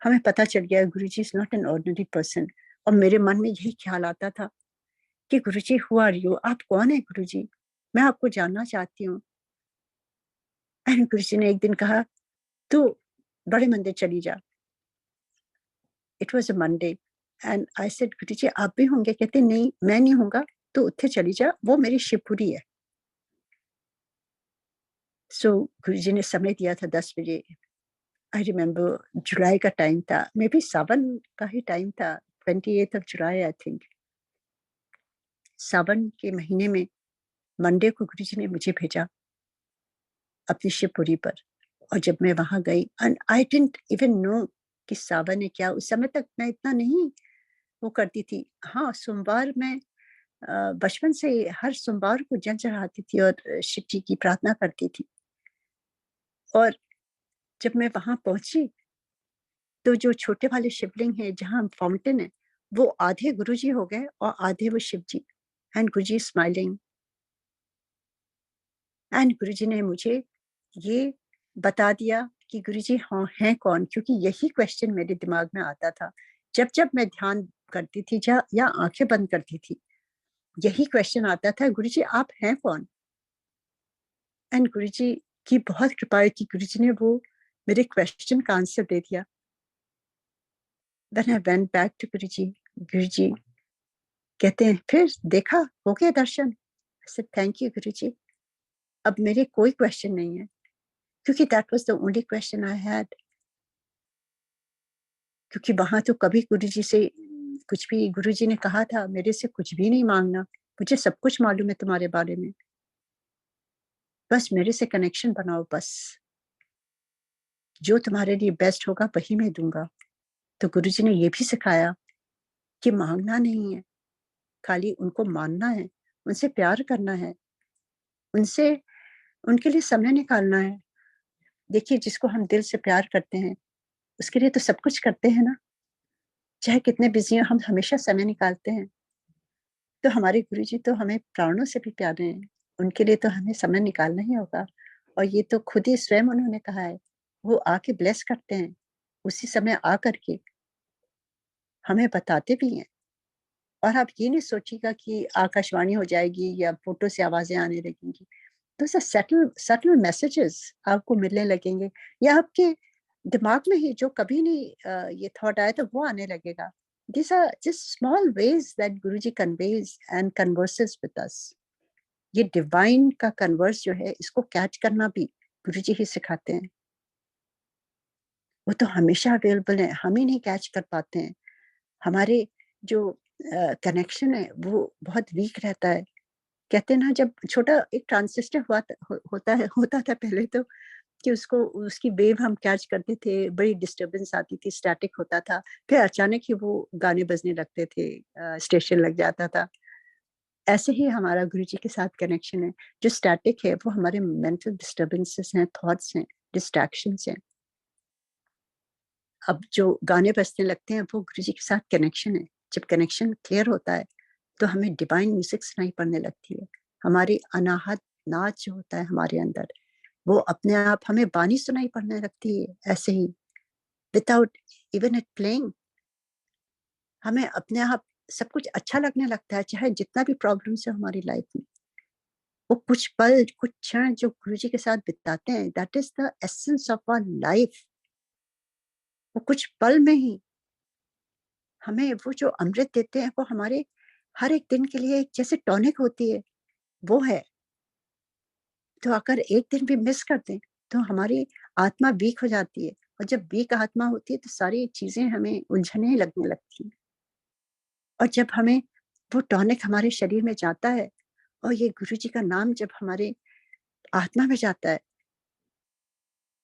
हमें पता चल गया Guruji is not an ordinary person. और मेरे मन में यही ख्याल आता था कि गुरुजी हु आर यू, आप कौन है गुरुजी, मैं आपको जानना चाहती हूँ। एंड गुरुजी ने एक दिन कहा, तू बड़े मंदिर चली जा। It was a Monday and I said, Guruji आप भी होंगे? कहते नहीं, मैं नहीं होऊंगा, तो उत्थे चली जा, वो मेरी शिवपुरी है। सो गुरुजी ने समय दिया था 10 बजे। आई रिमेम्बर जुलाई का टाइम था, मे बी सावन का ही टाइम था, 28 जुलाई आई थिंक। सावन के महीने में मंडे को गुरुजी ने मुझे भेजा अपनी शिवपुरी पर। और जब मैं वहां गई, and I didn't even know कि सावन है क्या। उस समय तक मैं इतना नहीं वो करती थी। हाँ, सोमवार में बचपन से हर सोमवार को जल चढ़ाती थी और शिव जी की प्रार्थना करती थी। और जब मैं वहां पहुंची तो जो छोटे वाले शिवलिंग है जहाँ फाउंटेन है, वो आधे गुरुजी हो गए और आधे वो Shiv ji. And Guruji smiling. And Guruji ने मुझे ये बता दिया कि गुरुजी हाँ हैं कौन, क्योंकि यही क्वेश्चन मेरे दिमाग में आता था जब जब मैं ध्यान करती थी या आंखें बंद करती थी। यही क्वेश्चन आता था, गुरुजी आप हैं कौन। एंड गुरुजी की बहुत कृपा है कि गुरुजी ने वो मेरे क्वेश्चन का आंसर दे दिया। Then I went back to गुरुजी। गुरुजी कहते हैं फिर देखा, हो गया दर्शन। I said thank you गुरुजी, अब मेरे कोई क्वेश्चन नहीं है, क्योंकि that was the only question I had। क्योंकि वहां तो कभी गुरुजी से कुछ भी, गुरुजी ने कहा था मेरे से कुछ भी नहीं मांगना, मुझे सब कुछ मालूम है तुम्हारे बारे में, बस मेरे से कनेक्शन बनाओ, बस जो तुम्हारे लिए बेस्ट होगा वही मैं दूंगा। तो गुरुजी ने ये भी सिखाया कि मांगना नहीं है, खाली उनको मानना है, उनसे प्यार करना है, उनसे उनके लिए समय निकालना है। देखिए, जिसको हम दिल से प्यार करते हैं उसके लिए तो सब कुछ करते हैं ना। चाहे कितने बिजी हो, हम हमेशा समय निकालते हैं। तो हमारे गुरुजी तो हमें प्राणों से भी प्यारे हैं, उनके लिए तो हमें समय निकालना ही होगा। और ये तो खुद ही स्वयं उन्होंने कहा है, वो आके ब्लेस करते हैं, उसी समय आ करके हमें बताते भी हैं। और आप ये नहीं सोचिएगा कि आकाशवाणी हो जाएगी या फोटो से आवाजें आने लगेंगी। तो सटल सटल मैसेजेस आपको मिलने लगेंगे, या आपके दिमाग में ही जो कभी नहीं ये थॉट आया था वो आने लगेगा। These are just small ways that Guruji conveys and converses with us. ये डिवाइन का कन्वर्स जो है, इसको कैच करना भी गुरुजी ही सिखाते हैं। वो तो हमेशा अवेलेबल है, हम ही नहीं कैच कर पाते हैं। हमारे जो कनेक्शन है वो बहुत वीक रहता है। कहते हैं ना, जब छोटा एक ट्रांजिस्टर होता था पहले तो, कि उसको उसकी वेव हम कैच करते थे, बड़ी डिस्टरबेंस आती थी, स्टैटिक होता था, फिर अचानक ही वो गाने बजने लगते थे, स्टेशन लग जाता था। ऐसे ही हमारा गुरुजी के साथ कनेक्शन है। जो स्टैटिक है वो हमारे मेंटल डिस्टरबेंसेस हैं, थॉट्स हैं, डिस्ट्रैक्शंस हैं। अब जो गाने बजने लगते हैं वो गुरुजी के साथ कनेक्शन है। जब कनेक्शन क्लियर होता है तो हमें डिवाइन म्यूजिक सुनाई पड़ने लगती है। हमारी अनाहत नाच जो होता है हमारे अंदर, वो अपने आप हमें बानी सुनाई पड़ने लगती है। ऐसे ही विदाउट इवन इट प्लेइंग, हमें अपने आप सब कुछ अच्छा लगने लगता है, चाहे जितना भी प्रॉब्लम्स है हमारी लाइफ में। वो कुछ पल, कुछ क्षण जो गुरुजी के साथ बिताते हैं, that is the essence of our life. वो कुछ पल में ही हमें वो जो अमृत देते हैं, वो हमारे हर एक दिन के लिए जैसे टॉनिक होती है, वो है। तो अगर एक दिन भी मिस कर दें तो हमारी आत्मा वीक हो जाती है, और जब वीक आत्मा होती है तो सारी चीजें हमें उलझने लगने लगती हैं। और जब हमें वो टॉनिक हमारे शरीर में जाता है, और ये गुरुजी का नाम जब हमारे आत्मा में जाता है,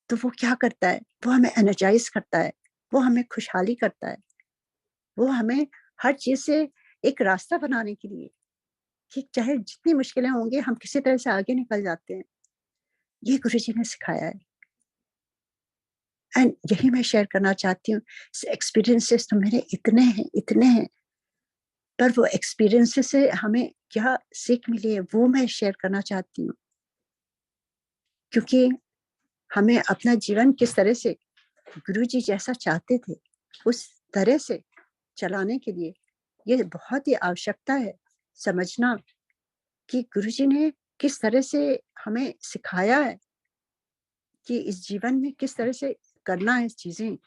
तो वो क्या करता है, वो हमें एनर्जाइज करता है, वो हमें खुशहाली करता है, वो हमें हर चीज से एक रास्ता बनाने के लिए, कि चाहे जितनी मुश्किलें होंगी हम किसी तरह से आगे निकल जाते हैं। ये गुरुजी ने सिखाया है, एंड यही मैं शेयर करना चाहती हूँ। एक्सपीरियंसेस तो मेरे इतने हैं, इतने हैं, पर वो एक्सपीरियंसेस से हमें क्या सीख मिली है वो मैं शेयर करना चाहती हूँ। क्योंकि हमें अपना जीवन किस तरह से गुरुजी जैसा चाहते थे उस तरह से चलाने के लिए, ये बहुत ही आवश्यकता है समझना कि गुरुजी ने किस तरह से हमें सिखाया है कि इस जीवन में किस तरह से करना है चीजें।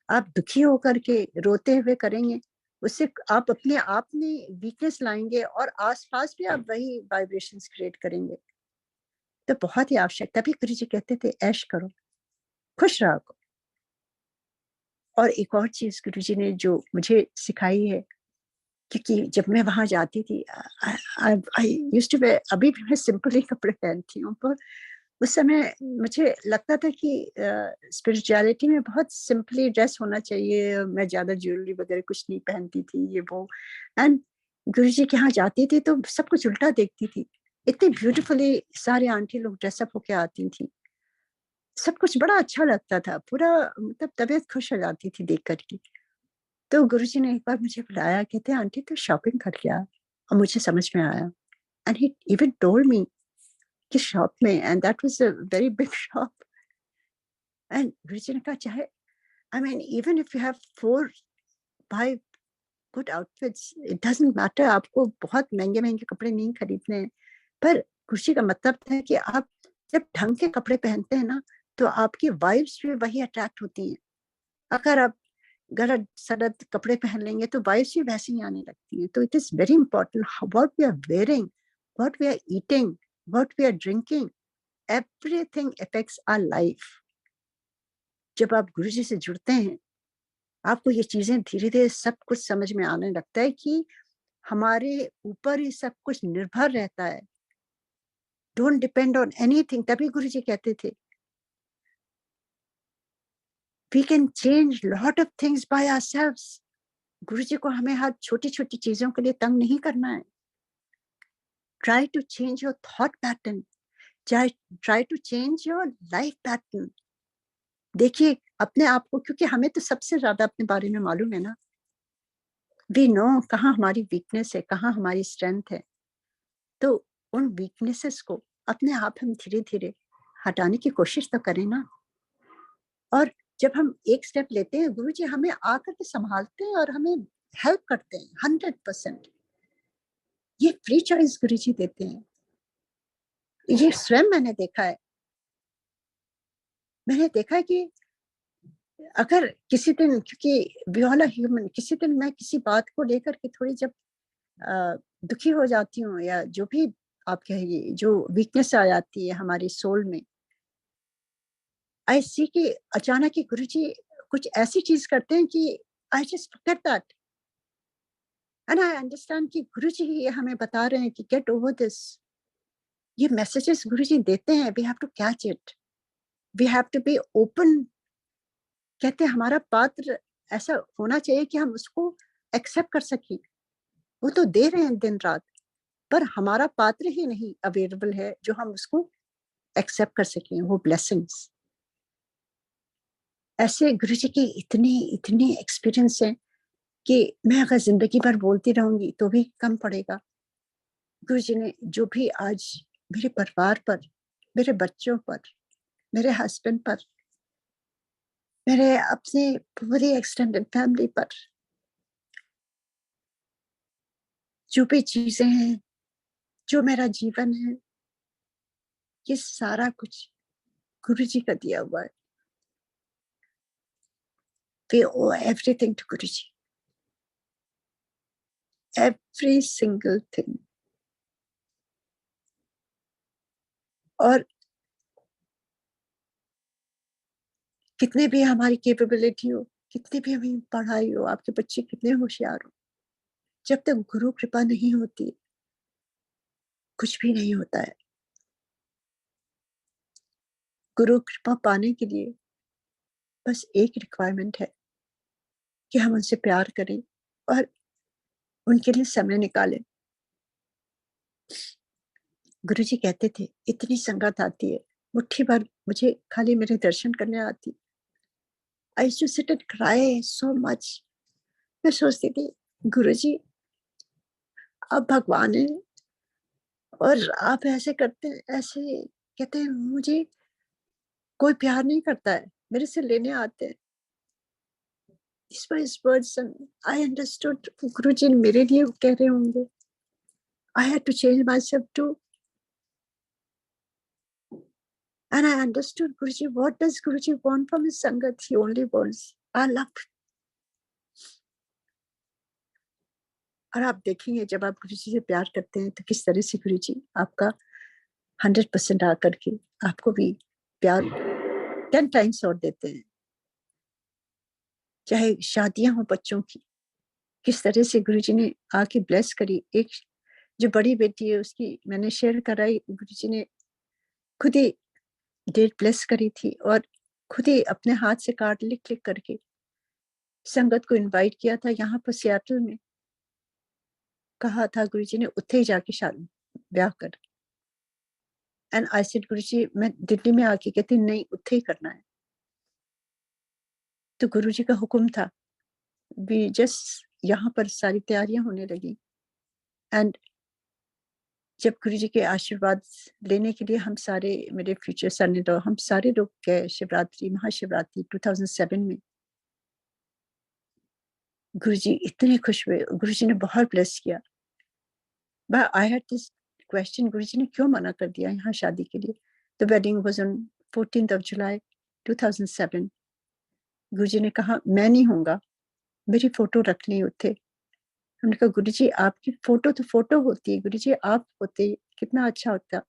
आप दुखी होकर के रोते हुए करेंगे, उससे आप अपने आप में वीकनेस लाएंगे, और आसपास भी आप वही वाइब्रेशंस क्रिएट करेंगे। तो बहुत ही आवश्यक, तभी गुरुजी कहते थे ऐश करो, खुश रहो। और एक और चीज गुरुजी ने जो मुझे सिखाई है, क्योंकि जब मैं वहां जाती थी, आई यूज्ड टू वेयर, अभी भी मैं सिंपल ही कपड़े पहनती हूँ, पर उस समय मुझे लगता था कि स्पिरिचुअलिटी में बहुत सिंपली ड्रेस होना चाहिए, मैं ज्यादा ज्वेलरी वगैरह कुछ नहीं पहनती थी, ये वो। एंड गुरुजी के यहाँ जाती थी तो सब कुछ उल्टा देखती थी। इतनी ब्यूटीफुली सारे आंटी लोग ड्रेसअप होके आती थी, सब कुछ बड़ा अच्छा लगता था, पूरा मतलब तबीयत खुश हो जाती थी देख करके। तो गुरुजी ने एक बार मुझे बुलाया, कहते आंटी तो शॉपिंग करके आ। और मुझे समझ में आया, and he even told me कि शॉप में, and that was a very big shop. And Guruji ने कहा, चाहे I mean even if you have 4-5 good outfits, it doesn't matter, आपको बहुत महंगे महंगे कपड़े नहीं खरीदने हैं, पर गुरुजी का मतलब था कि आप जब ढंग के कपड़े पहनते हैं ना, तो आपकी वाइब्स भी वही अट्रैक्ट होती हैं। अगर आप गलत सलत कपड़े पहन लेंगे तो वाइब्स भी वैसे ही आने लगती हैं। तो it is very important what we are wearing, what we are eating, what we are drinking, everything affects our life. जब आप गुरुजी से जुड़ते हैं, आपको ये चीजें धीरे धीरे सब कुछ समझ में आने लगता है कि हमारे ऊपर ही सब कुछ निर्भर रहता है। Don't depend on anything. तभी गुरुजी कहते थे, we can change lot of things by ourselves. Guruji को हमें हर छोटी छोटी चीजों के लिए तंग नहीं करना है। Try to change your thought pattern. Try to change your life pattern. देखिए अपने आप को, क्योंकि हमें तो सबसे ज्यादा अपने बारे में मालूम है ना। वी नो कहाँ हमारी वीकनेस है, कहाँ हमारी स्ट्रेंथ है। तो उन वीकनेसेस को अपने आप हम धीरे धीरे हटाने की कोशिश तो करें ना। और जब हम एक स्टेप लेते हैं, गुरु जी हमें आकर के संभालते हैं और हमें हेल्प करते हैं 100%। ये फ्री चॉइस गुरु जी देते हैं। ये स्वयं मैंने देखा है। मैंने देखा है कि अगर किसी दिन, क्योंकि वी ऑल आर ह्यूमन, किसी दिन मैं किसी बात को लेकर के थोड़ी जब दुखी हो जाती हूँ, या जो भी आप कहिए, जो वीकनेस आ जाती है हमारी सोल में, आई सी कि अचानक ही गुरुजी कुछ ऐसी चीज करते हैं कि I just forget that, and I understand कि गुरुजी ही ये हमें बता रहे हैं कि गेट ओवर दिस। ये मैसेजेस गुरुजी देते हैं, we have to catch it, we have to be open. कहते हैं हमारा पात्र ऐसा होना चाहिए कि हम उसको एक्सेप्ट कर सकें। वो तो दे रहे हैं दिन रात, पर हमारा पात्र ही नहीं अवेलेबल है जो हम उसको एक्सेप्ट कर सकें वो ब्लेसिंग्स। ऐसे गुरुजी के इतने इतने एक्सपीरियंस हैं कि मैं अगर जिंदगी भर बोलती रहूंगी तो भी कम पड़ेगा। गुरुजी ने जो भी आज मेरे परिवार पर, मेरे बच्चों पर, मेरे हस्बैंड पर, मेरे अपने पूरी एक्सटेंडेड फैमिली पर जो भी चीजें हैं, जो मेरा जीवन है, ये सारा कुछ गुरुजी का दिया हुआ है। We owe everything to Guruji. Every single thing. और कितने भी हमारी कैपेबिलिटी हो, कितनी भी हमें पढ़ाई हो, आपके बच्चे कितने होशियार हो, जब तक गुरु कृपा नहीं होती कुछ भी नहीं होता है। गुरु कृपा पाने के लिए बस एक रिक्वायरमेंट है कि हम उनसे प्यार करें और उनके लिए समय निकालें। गुरुजी कहते थे इतनी संगत आती है, मुट्ठी भर मुझे खाली मेरे दर्शन करने आती। I used to sit and cry so much. मैं सोचती थी गुरुजी आप भगवान हैं और आप ऐसे करते हैं, ऐसे कहते हैं मुझे कोई प्यार नहीं करता है, मेरे से लेने आते हैं। These were his words and I understood गुरुजी मेरे लिए कह रहे होंगे। I had to change myself too. And I understood Guruji, what does Guruji want from his Sangat? He only wants our love. और आप देखेंगे जब आप गुरुजी से प्यार करते हैं तो किस तरह से गुरुजी आपका 100% आकर के आपको भी प्यार 10 टाइम्स और देते हैं। चाहे शादियां हो बच्चों की, किस तरह से गुरुजी ने आके ब्लेस करी। एक जो बड़ी बेटी है उसकी मैंने शेयर कराई, गुरुजी ने खुद ही डेट ब्लेस करी थी और खुद ही अपने हाथ से कार्ड लिख लिख करके संगत को इनवाइट किया था यहाँ पर सियाटल में। कहा था गुरुजी ने उत्थे ही जाके शादी ब्याह कर। एंड आई सेड गुरुजी मैं दिल्ली में आके कहती नहीं उत्थे ही करना है। तो गुरुजी का हुक्म था। वी जस्ट यहाँ पर सारी तैयारियां होने लगी एंड जब गुरुजी के आशीर्वाद लेने के लिए हम सारे, मेरे फ्यूचर सन इन लॉ, हम सारे लोग गए शिवरात्रि, महाशिवरात्रि 2007 में। गुरुजी इतने खुश हुए, गुरुजी ने बहुत ब्लेस किया। But I had this question, Guruji ने क्यों मना कर दिया यहाँ शादी के लिए? The wedding was on 14th of July 2007। Guruji ने कहा मैं नहीं होऊंगा, मेरी फोटो रखनी उठे। हमने कहा गुरुजी आपकी फोटो तो फोटो होती है, गुरुजी आप होते कितना अच्छा होता।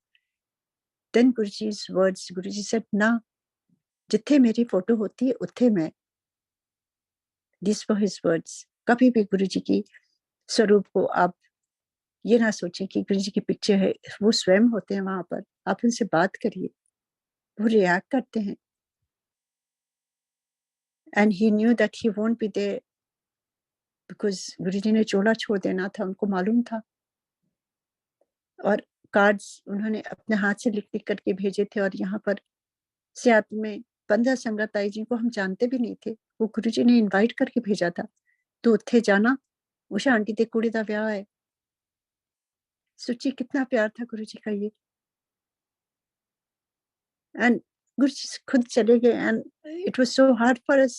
देन गुरुजी's words, गुरुजी said ना, जिथे मेरी फोटो होती है उथे मैं। This were his words. कभी भी गुरुजी की स्वरूप को आप ये ना सोचें कि गुरुजी की पिक्चर है, वो स्वयं होते हैं वहां पर। आप उनसे बात करिए, वो रिएक्ट करते हैं। And he knew that he won't be there because Guruji ने चोला छोड़ देना था, उनको मालूम था। और कार्ड्स उन्होंने अपने हाथ से लिख लिख करके भेजे थे और यहाँ पर सियाटल में 15 संगत आई जिनको हम जानते भी नहीं थे, वो गुरुजी ने इनवाइट करके भेजा था। तो उत्थे जाना, उषा आंटी दे कुड़ी दा ब्याह है। सोचिए कितना प्यार था गुरुजी का ये। एंड गुरुजी खुद चले गए and it was so hard for us.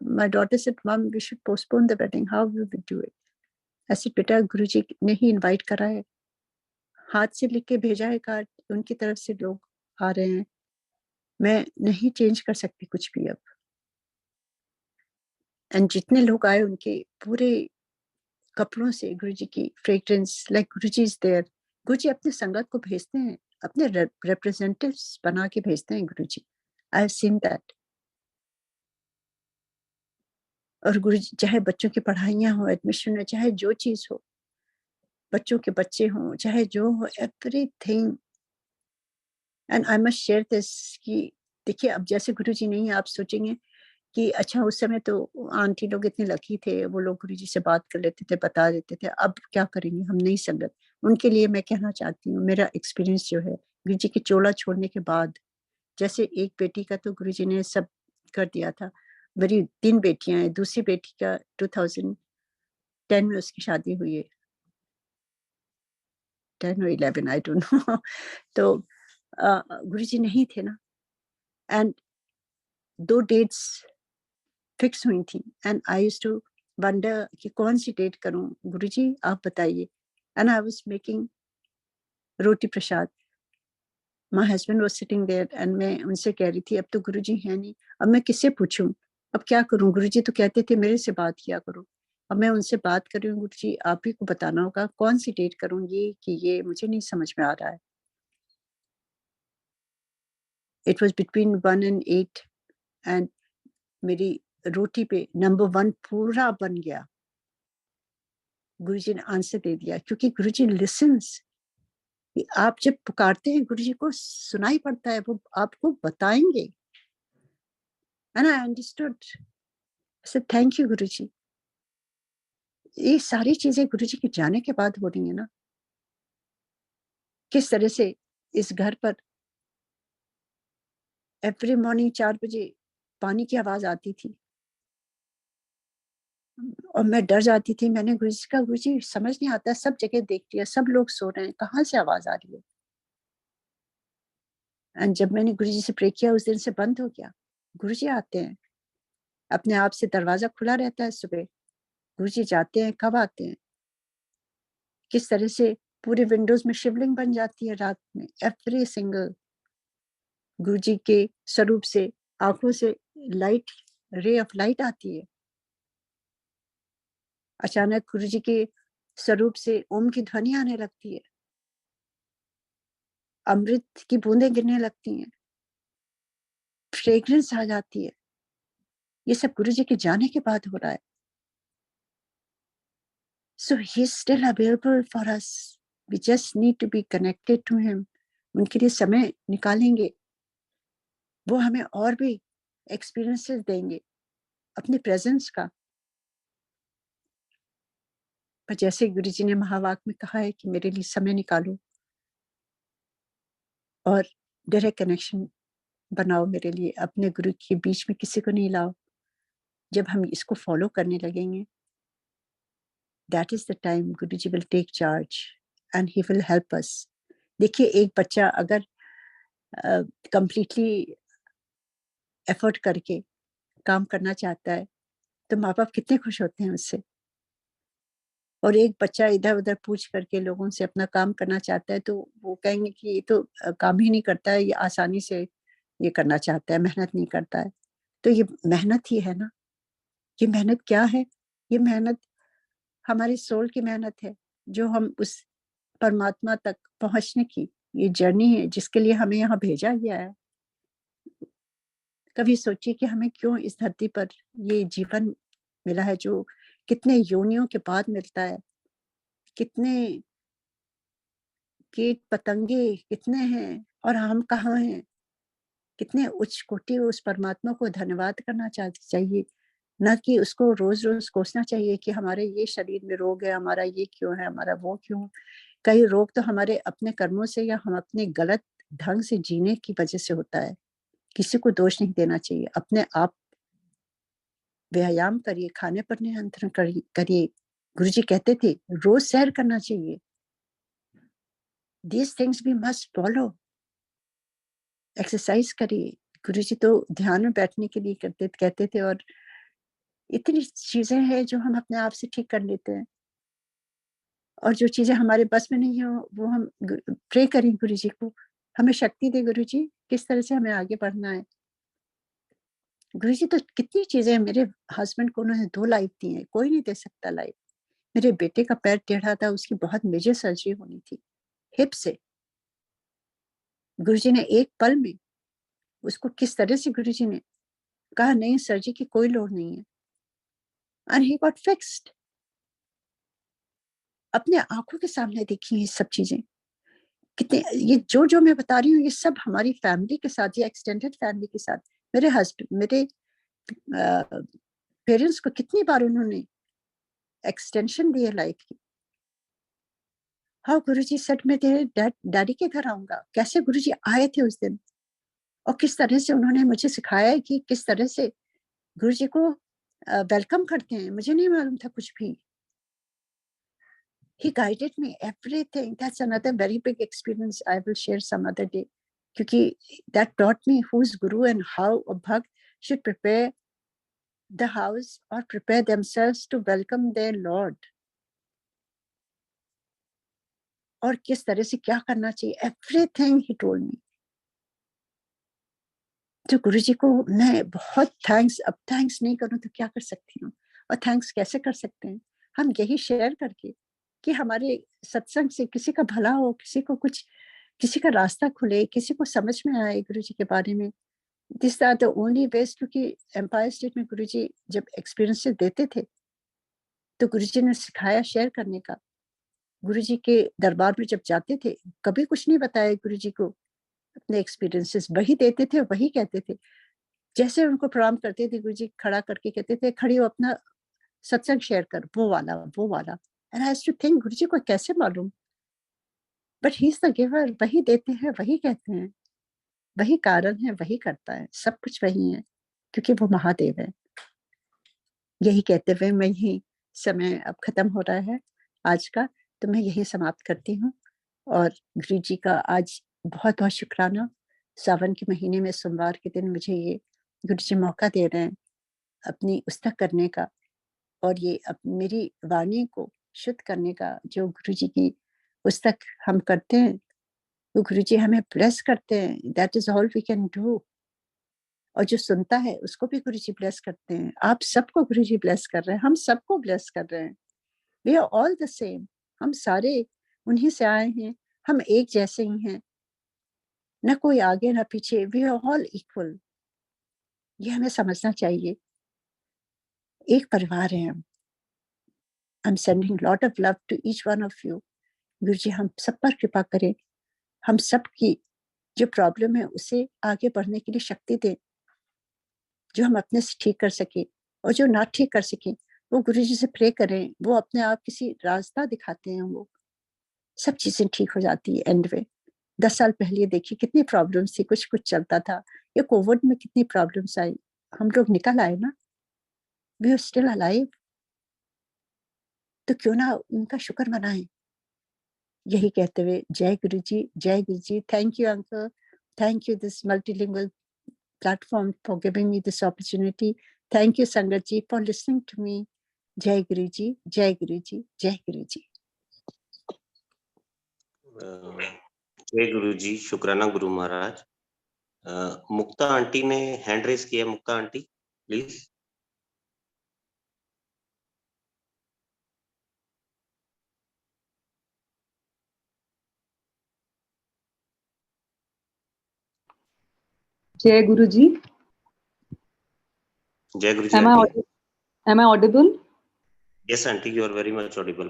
My daughter said mom we should postpone the wedding, how we will do it. I said बेटा गुरुजी ने ही इनवाइट करा है, हाथ से लिख के भेजा है कार्ड, उनकी तरफ से लोग आ रहे हैं, मैं नहीं चेंज कर सकती कुछ भी अब। एंड जितने लोग आए उनके पूरे कपड़ों से गुरुजी की fragrance, like Guruji is there. Guruji अपने संगत को भेजते हैं, अपने रिप्रेजेंटेटिव्स बना के भेजते हैं Guruji. I have seen that. और गुरुजी चाहे बच्चों की पढ़ाइयाँ हो, एडमिशन हो, चाहे जो चीज हो, बच्चों के बच्चे हों, चाहे जो हो, everything. And I must share this कि देखिए अब जैसे गुरुजी नहीं है, आप सोचेंगे कि अच्छा उस समय तो आंटी लोग इतने लकी थे, वो लोग गुरुजी से बात कर लेते थे, बता देते थे, अब क्या करेंगे हम नहीं संगत। उनके लिए मैं कहना चाहती हूँ, मेरा एक्सपीरियंस जो है गुरुजी की चोला छोड़ने के बाद, जैसे एक बेटी का तो गुरुजी ने सब कर दिया था, मेरी 3 बेटियां हैं, दूसरी बेटी का 2010 में उसकी शादी हुई है, 10 और 11 आई डोंट नो। तो गुरुजी नहीं थे ना, एंड 2 डेट्स फिक्स हुई थी and I used to wonder कि कौन सी डेट करूं, गुरुजी आप बताइए। And I was making roti prasad, my husband was sitting there and मैं उनसे कह रही थी अब तो गुरुजी हैं नहीं, अब मैं किससे पूछूं, अब क्या करूं। गुरुजी तो कहते थे मेरे से बात किया करो, अब मैं उनसे बात कर रही हूँ, गुरुजी आप ही को बताना होगा कौन सी डेट करूं, ये कि ये मुझे नहीं समझ में आ रहा है। It was between 1 and 8 and मेरी रोटी पे नंबर 1 पूरा बन गया। गुरुजी ने आंसर दे दिया, क्योंकि गुरुजी लिसन्स। आप जब पुकारते हैं गुरुजी को सुनाई पड़ता है, वो आपको बताएंगे। And I understood, so thank you Guruji. ये सारी चीजें गुरुजी के जाने के बाद हो रही है ना, किस तरह से इस घर पर एवरी मॉर्निंग 4 बजे पानी की आवाज आती थी और मैं डर जाती थी। मैंने गुरुजी से कहा गुरुजी समझ नहीं आता, सब जगह देख लिया, सब लोग सो रहे हैं, कहाँ से आवाज आ रही है। एंड जब मैंने गुरुजी से प्रे किया उस दिन से बंद हो गया। गुरुजी आते हैं, अपने आप से दरवाजा खुला रहता है सुबह, गुरुजी जाते हैं, कब आते हैं, किस तरह से पूरे विंडोज में शिवलिंग बन जाती है रात में, एवरी सिंगल गुरुजी के स्वरूप से आंखों से लाइट, रे ऑफ लाइट आती है। अचानक गुरुजी के स्वरूप से ओम की ध्वनि आने लगती है, अमृत की बूंदें गिरने लगती हैं, फ्रेग्रेंस आ जाती है। ये सब गुरुजी के जाने के बाद हो रहा है। So he's still available for us. We just need to be connected to him. उनके लिए समय निकालेंगे, वो हमें और भी एक्सपीरियंसेस देंगे अपने प्रेजेंस का। पर जैसे गुरुजी ने महावाक्य में कहा है कि मेरे लिए समय निकालो और डायरेक्ट कनेक्शन बनाओ मेरे लिए, अपने गुरु के बीच में किसी को नहीं लाओ। जब हम इसको फॉलो करने लगेंगे, that is the time Guruji will take charge and he will help us. देखिए एक बच्चा अगर कंप्लीटली एफर्ट करके काम करना चाहता है तो माँ बाप कितने खुश होते हैं उससे। और एक बच्चा इधर उधर पूछ करके लोगों से अपना काम करना चाहता है तो वो कहेंगे कि ये तो काम ही नहीं करता है, ये आसानी से ये करना चाहता है, मेहनत नहीं करता है। तो ये मेहनत ही है ना। ये मेहनत क्या है? ये मेहनत हमारी सोल की मेहनत है, जो हम उस परमात्मा तक पहुंचने की ये जर्नी है जिसके लिए हमें यहाँ भेजा गया है। कभी सोचिए कि हमें क्यों इस धरती पर ये जीवन मिला है, जो कितने योनियों के बाद मिलता है, कितने कीट पतंगे कितने हैं और हम कहाँ हैं। कितने उच्च कोटि उस परमात्मा को धन्यवाद करना चाहिए, न कि उसको रोज रोज कोसना चाहिए कि हमारे ये शरीर में रोग है, हमारा ये क्यों है, हमारा वो क्यों है। कई रोग तो हमारे अपने कर्मों से या हम अपने गलत ढंग से जीने की वजह से होता है। किसी को दोष नहीं देना चाहिए। अपने आप व्यायाम करिए, खाने पर नियंत्रण करिए। गुरुजी कहते थे रोज सैर करना चाहिए। These things we must follow. Exercise करिए। गुरुजी तो ध्यान में बैठने के लिए कहते थे, और इतनी चीजें हैं जो हम अपने आप से ठीक कर लेते हैं, और जो चीजें हमारे बस में नहीं हो वो हम प्रे करें गुरुजी को, हमें शक्ति दे गुरुजी, किस तरह से हमें आगे बढ़ना है। गुरुजी तो कितनी चीजें, मेरे हस्बैंड को उन्होंने 2 लाइफ दी है, कोई नहीं दे सकता लाइफ। मेरे बेटे का पैर टेढ़ा था, उसकी बहुत मेजर सर्जरी होनी थी हिप से। गुरुजी ने एक पल में उसको किस तरह से गुरुजी ने कहा नहीं, सर्जरी की कोई लोड़ नहीं है, एंड ही गॉट फिक्स्ड। अपने आंखों के सामने देखी ये सब चीजें। कितने, ये जो मैं बता रही हूँ ये सब हमारी फैमिली के साथ या एक्सटेंडेड फैमिली के साथ, मेरे हस्बैंड, मेरे पेरेंट्स को कितनी बार उन्होंने एक्सटेंशन दी है लाइफ की। हाँ गुरुजी सेट में तेरे डैडी के घर आऊंगा, कैसे गुरुजी आए थे उस दिन, और किस तरह से उन्होंने मुझे सिखाया है कि किस तरह से गुरुजी को वेलकम करते हैं। मुझे नहीं मालूम था कुछ भी। He guided me everything. That's another very big experience I will share some other day. क्योंकि that taught me who's guru and how a bhakt should prepare the house or prepare themselves to welcome their Lord. और किस तरह से क्या करना चाहिए, everything he told me. तो गुरुजी को मैं बहुत थैंक्स, अब थैंक्स नहीं करूं तो क्या कर सकती हूँ, और थैंक्स कैसे कर सकते हैं हम, यही शेयर करके कि हमारे सत्संग से किसी का भला हो, किसी को कुछ, किसी का रास्ता खुले, किसी को समझ में आए गुरुजी के बारे में। This are the only ways. क्योंकि एम्पायर स्टेट में गुरुजी जब एक्सपीरियंस देते थे तो गुरुजी ने सिखाया शेयर करने का। गुरुजी के दरबार में जब जाते थे कभी कुछ नहीं बताया गुरुजी को, अपने एक्सपीरियंसेस वही देते थे, वही कहते थे। जैसे उनको प्रणाम करते थे गुरुजी खड़ा करके कहते थे खड़ी हो, अपना सत्संग शेयर कर, वो वाला वो वाला। And I has to think Guruji को कैसे मालूम, but he is the giver. वही देते हैं, वही कहते हैं, वही कारण है, वही करता है, सब कुछ वही है, क्योंकि वो महादेव है। यही कहते हुए मैं यही, समय अब खत्म हो रहा है आज का, तो मैं यही समाप्त करती हूँ। और गुरु जी का आज बहुत बहुत शुक्राना। सावन के महीने में सोमवार के दिन मुझे ये गुरु जी मौका दे रहे हैं अपनी उस्तक करने का, और ये मेरी वाणी को शुद्ध करने का। जो गुरु जी की उस्तक हम करते हैं, तो गुरु जी हमें ब्लेस करते हैं, that is all we can do. और जो सुनता है उसको भी गुरु जी ब्लेस करते हैं। आप सबको गुरु जी ब्लेस कर रहे हैं, हम सबको ब्लेस कर रहे हैं। We are all the same, हम सारे उन्हीं से आए हैं, हम एक जैसे ही हैं, न कोई आगे न पीछे, वी आर ऑल इक्वल। ये हमें समझना चाहिए, एक परिवार है हम। I am sending lot of love to each one of you. Guru ji हम सब पर कृपा करें, हम सब की जो प्रॉब्लम है उसे आगे बढ़ने के लिए शक्ति दें, जो हम अपने से ठीक कर सके, और जो ना ठीक कर सके वो गुरु जी से प्रे करें। वो अपने आप किसी रास्ता दिखाते हैं, वो सब चीजें ठीक हो जाती है एंड में। 10 साल पहले देखिए कितनी प्रॉब्लम्स थी, कुछ कुछ चलता था। ये कोविड में कितनी प्रॉब्लम्स आई, हम लोग निकल आए ना, वी आर स्टिल अलाइव। तो क्यों ना उनका शुक्र मनाएं। यही कहते हुए जय गुरु जी, जय Guru ji. Thank you uncle, thank you this multilingual platform for giving me this opportunity. Thank you Sangat ji for listening to me. Jai Guru ji, Jai Guru ji, Jai Guru ji. जय गुरु जी, शुक्राना गुरु महाराज। मुक्ता आंटी ने हैंड रेस किया। Mukta aunty please. जय गुरु जी। जय Guru ji aunty. Am I audible? Yes aunty, you are very much audible.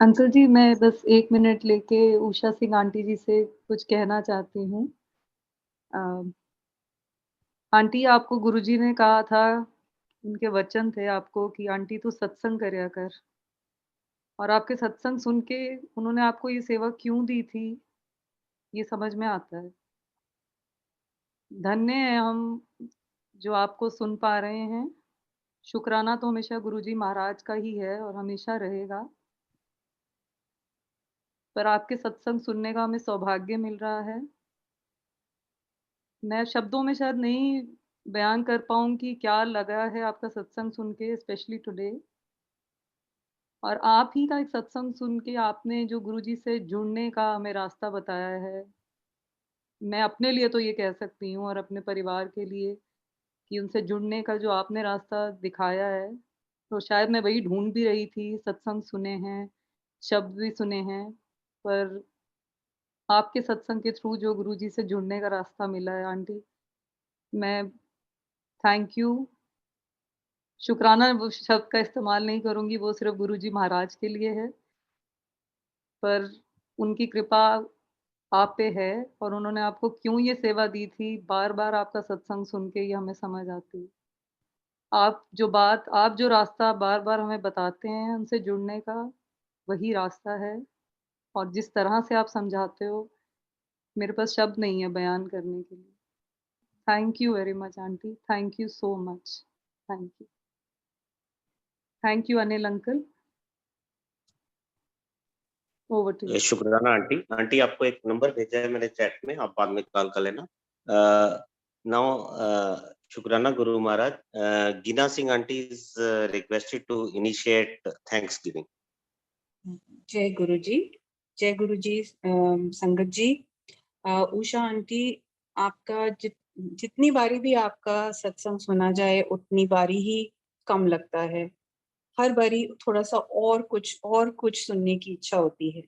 Uncle ji मैं बस 1 मिनट लेके उषा सिंह आंटी जी से कुछ कहना चाहती हूँ। आंटी आपको गुरुजी ने कहा था, उनके वचन थे आपको कि आंटी तू सत्संग करया कर, और आपके सत्संग सुन के उन्होंने आपको ये सेवा क्यों दी थी, ये समझ में आता है। धन्य है हम जो आपको सुन पा रहे हैं। शुक्राना तो हमेशा गुरुजी महाराज का ही है और हमेशा रहेगा। पर आपके सत्संग सुनने का हमें सौभाग्य मिल रहा है। मैं शब्दों में शायद नहीं बयान कर पाऊँ कि क्या लगा है आपका सत्संग सुन के, स्पेशली टुडे। और आप ही का एक सत्संग सुन के आपने जो गुरुजी से जुड़ने का हमें रास्ता बताया है, मैं अपने लिए तो ये कह सकती हूँ और अपने परिवार के लिए कि उनसे जुड़ने का जो आपने रास्ता दिखाया है, तो शायद मैं वही ढूँढ भी रही थी, सत्संग सुने हैं, शब्द भी सुने हैं, पर आपके सत्संग के थ्रू जो गुरुजी से जुड़ने का रास्ता मिला है आंटी, मैं थैंक यू, शुकराना वो शब्द का इस्तेमाल नहीं करूँगी, वो सिर्फ़ गुरुजी महाराज के लिए है, पर उनकी कृपा आप पे है और उन्होंने आपको क्यों ये सेवा दी थी, बार-बार आपका सत्संग सुन के ये हमें समझ आती है। आप जो रास्ता बार-बार हमें बताते हैं उनसे जुड़ने का, वही रास्ता है और जिस तरह से आप समझाते हो, मेरे पास शब्द नहीं है बयान करने के लिए। Thank you very much aunty, thank you so much. Thank you. Thank you Anil uncle. Over to you. शुक्राना आंटी। आंटी आपको एक नंबर भेजा है मैंने चैट में, आप बाद में कॉल कर लेना। नाउ शुक्राना Guru Maharaj, Geena Singh aunty is requested to initiate thanksgiving. जय गुरु जी, जय गुरु जी। संगत जी, उषा आंटी, आपका जितनी बारी भी आपका सत्संग सुना जाए उतनी बारी ही कम लगता है। हर बारी थोड़ा सा और कुछ सुनने की इच्छा होती है।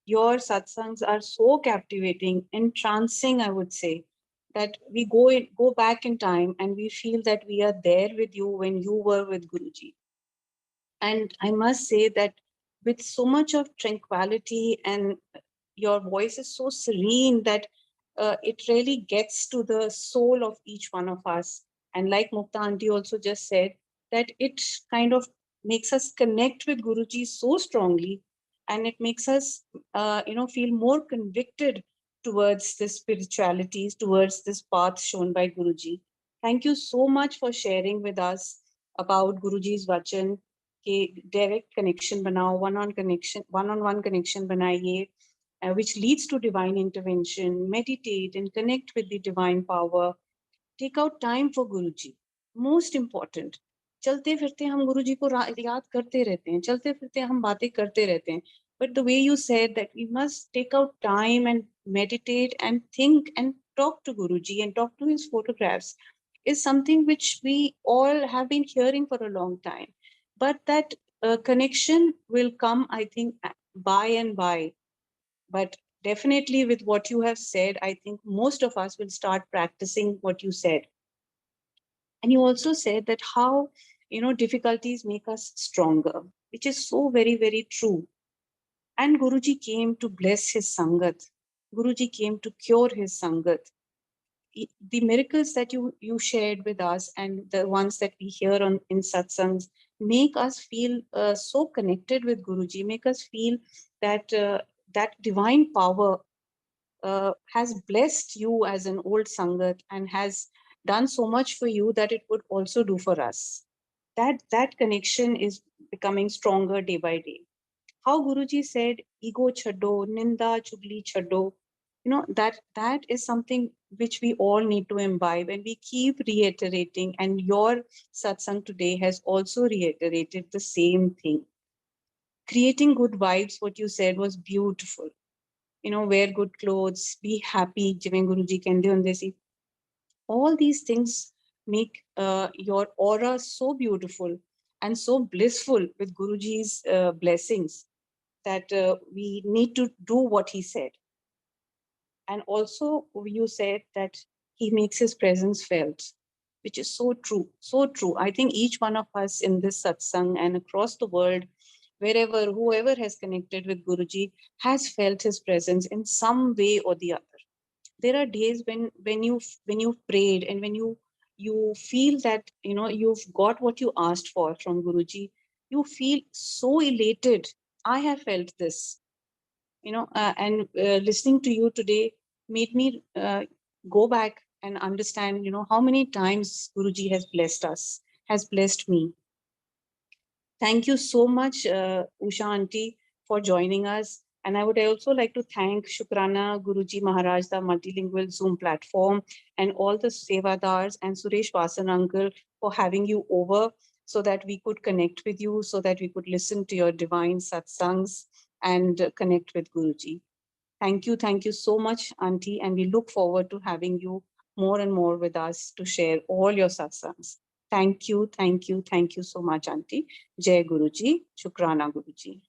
Your satsangs are so captivating, entrancing, I would say, that we go back in time and we feel that we are there with you when you were with Guruji. And I must say that with so much of tranquility, and your voice is so serene that it really gets to the soul of each one of us. And like Mukta Aunty also just said, that it kind of makes us connect with Guruji so strongly, and it makes us, feel more convicted towards the spiritualities, towards this path shown by Guruji. Thank you so much for sharing with us about Guruji's Vachan. कि डायरेक्ट कनेक्शन बनाओ, वन ऑन वन कनेक्शन बनाइए, which leads to divine intervention. Meditate and connect with the divine power. Take out time for Guruji. Most important. चलते फिरते हम गुरुजी को याद करते रहते हैं, चलते फिरते हम बातें करते रहते हैं, but the way you said that we must take out time and meditate and think and talk to Guruji and talk to his photographs is something which we all have been hearing for a long time. But that connection will come, I think, by and by. But definitely with what you have said, I think most of us will start practicing what you said. And you also said that how, difficulties make us stronger, which is so very, very true. And Guruji came to bless his Sangat. Guruji came to cure his Sangat. The miracles that you shared with us and the ones that we hear in satsangs make us feel so connected with Guruji, make us feel that that divine power has blessed you as an old Sangat and has done so much for you that it would also do for us. That connection is becoming stronger day by day. How Guruji said, ego chhado, ninda chugli chhado, that is something which we all need to imbibe, and we keep reiterating, and your satsang today has also reiterated the same thing. Creating good vibes, what you said was beautiful. Wear good clothes, be happy, jive Guruji kende hunde si. All these things make your aura so beautiful and so blissful with Guruji's blessings that we need to do what he said. And also you said that he makes his presence felt, which is so true, so true. I think each one of us in this satsang and across the world, whoever has connected with Guruji has felt his presence in some way or the other. There are days when you prayed and when you feel that you've got what you asked for from Guruji, you feel so elated. I have felt this, and listening to you today made me go back and understand, you know, how many times Guruji has blessed us, has blessed me. Thank you so much, Usha Aunty, for joining us. And I would also like to thank Shukrana Guruji Maharaj, the multilingual Zoom platform, and all the Sevadars and Suresh Vasan uncle for having you over so that we could connect with you, so that we could listen to your divine satsangs and connect with Guruji. Thank you so much, Auntie, and we look forward to having you more and more with us to share all your satsangs. Thank you so much, Auntie. Jai Guruji, Shukrana Guruji.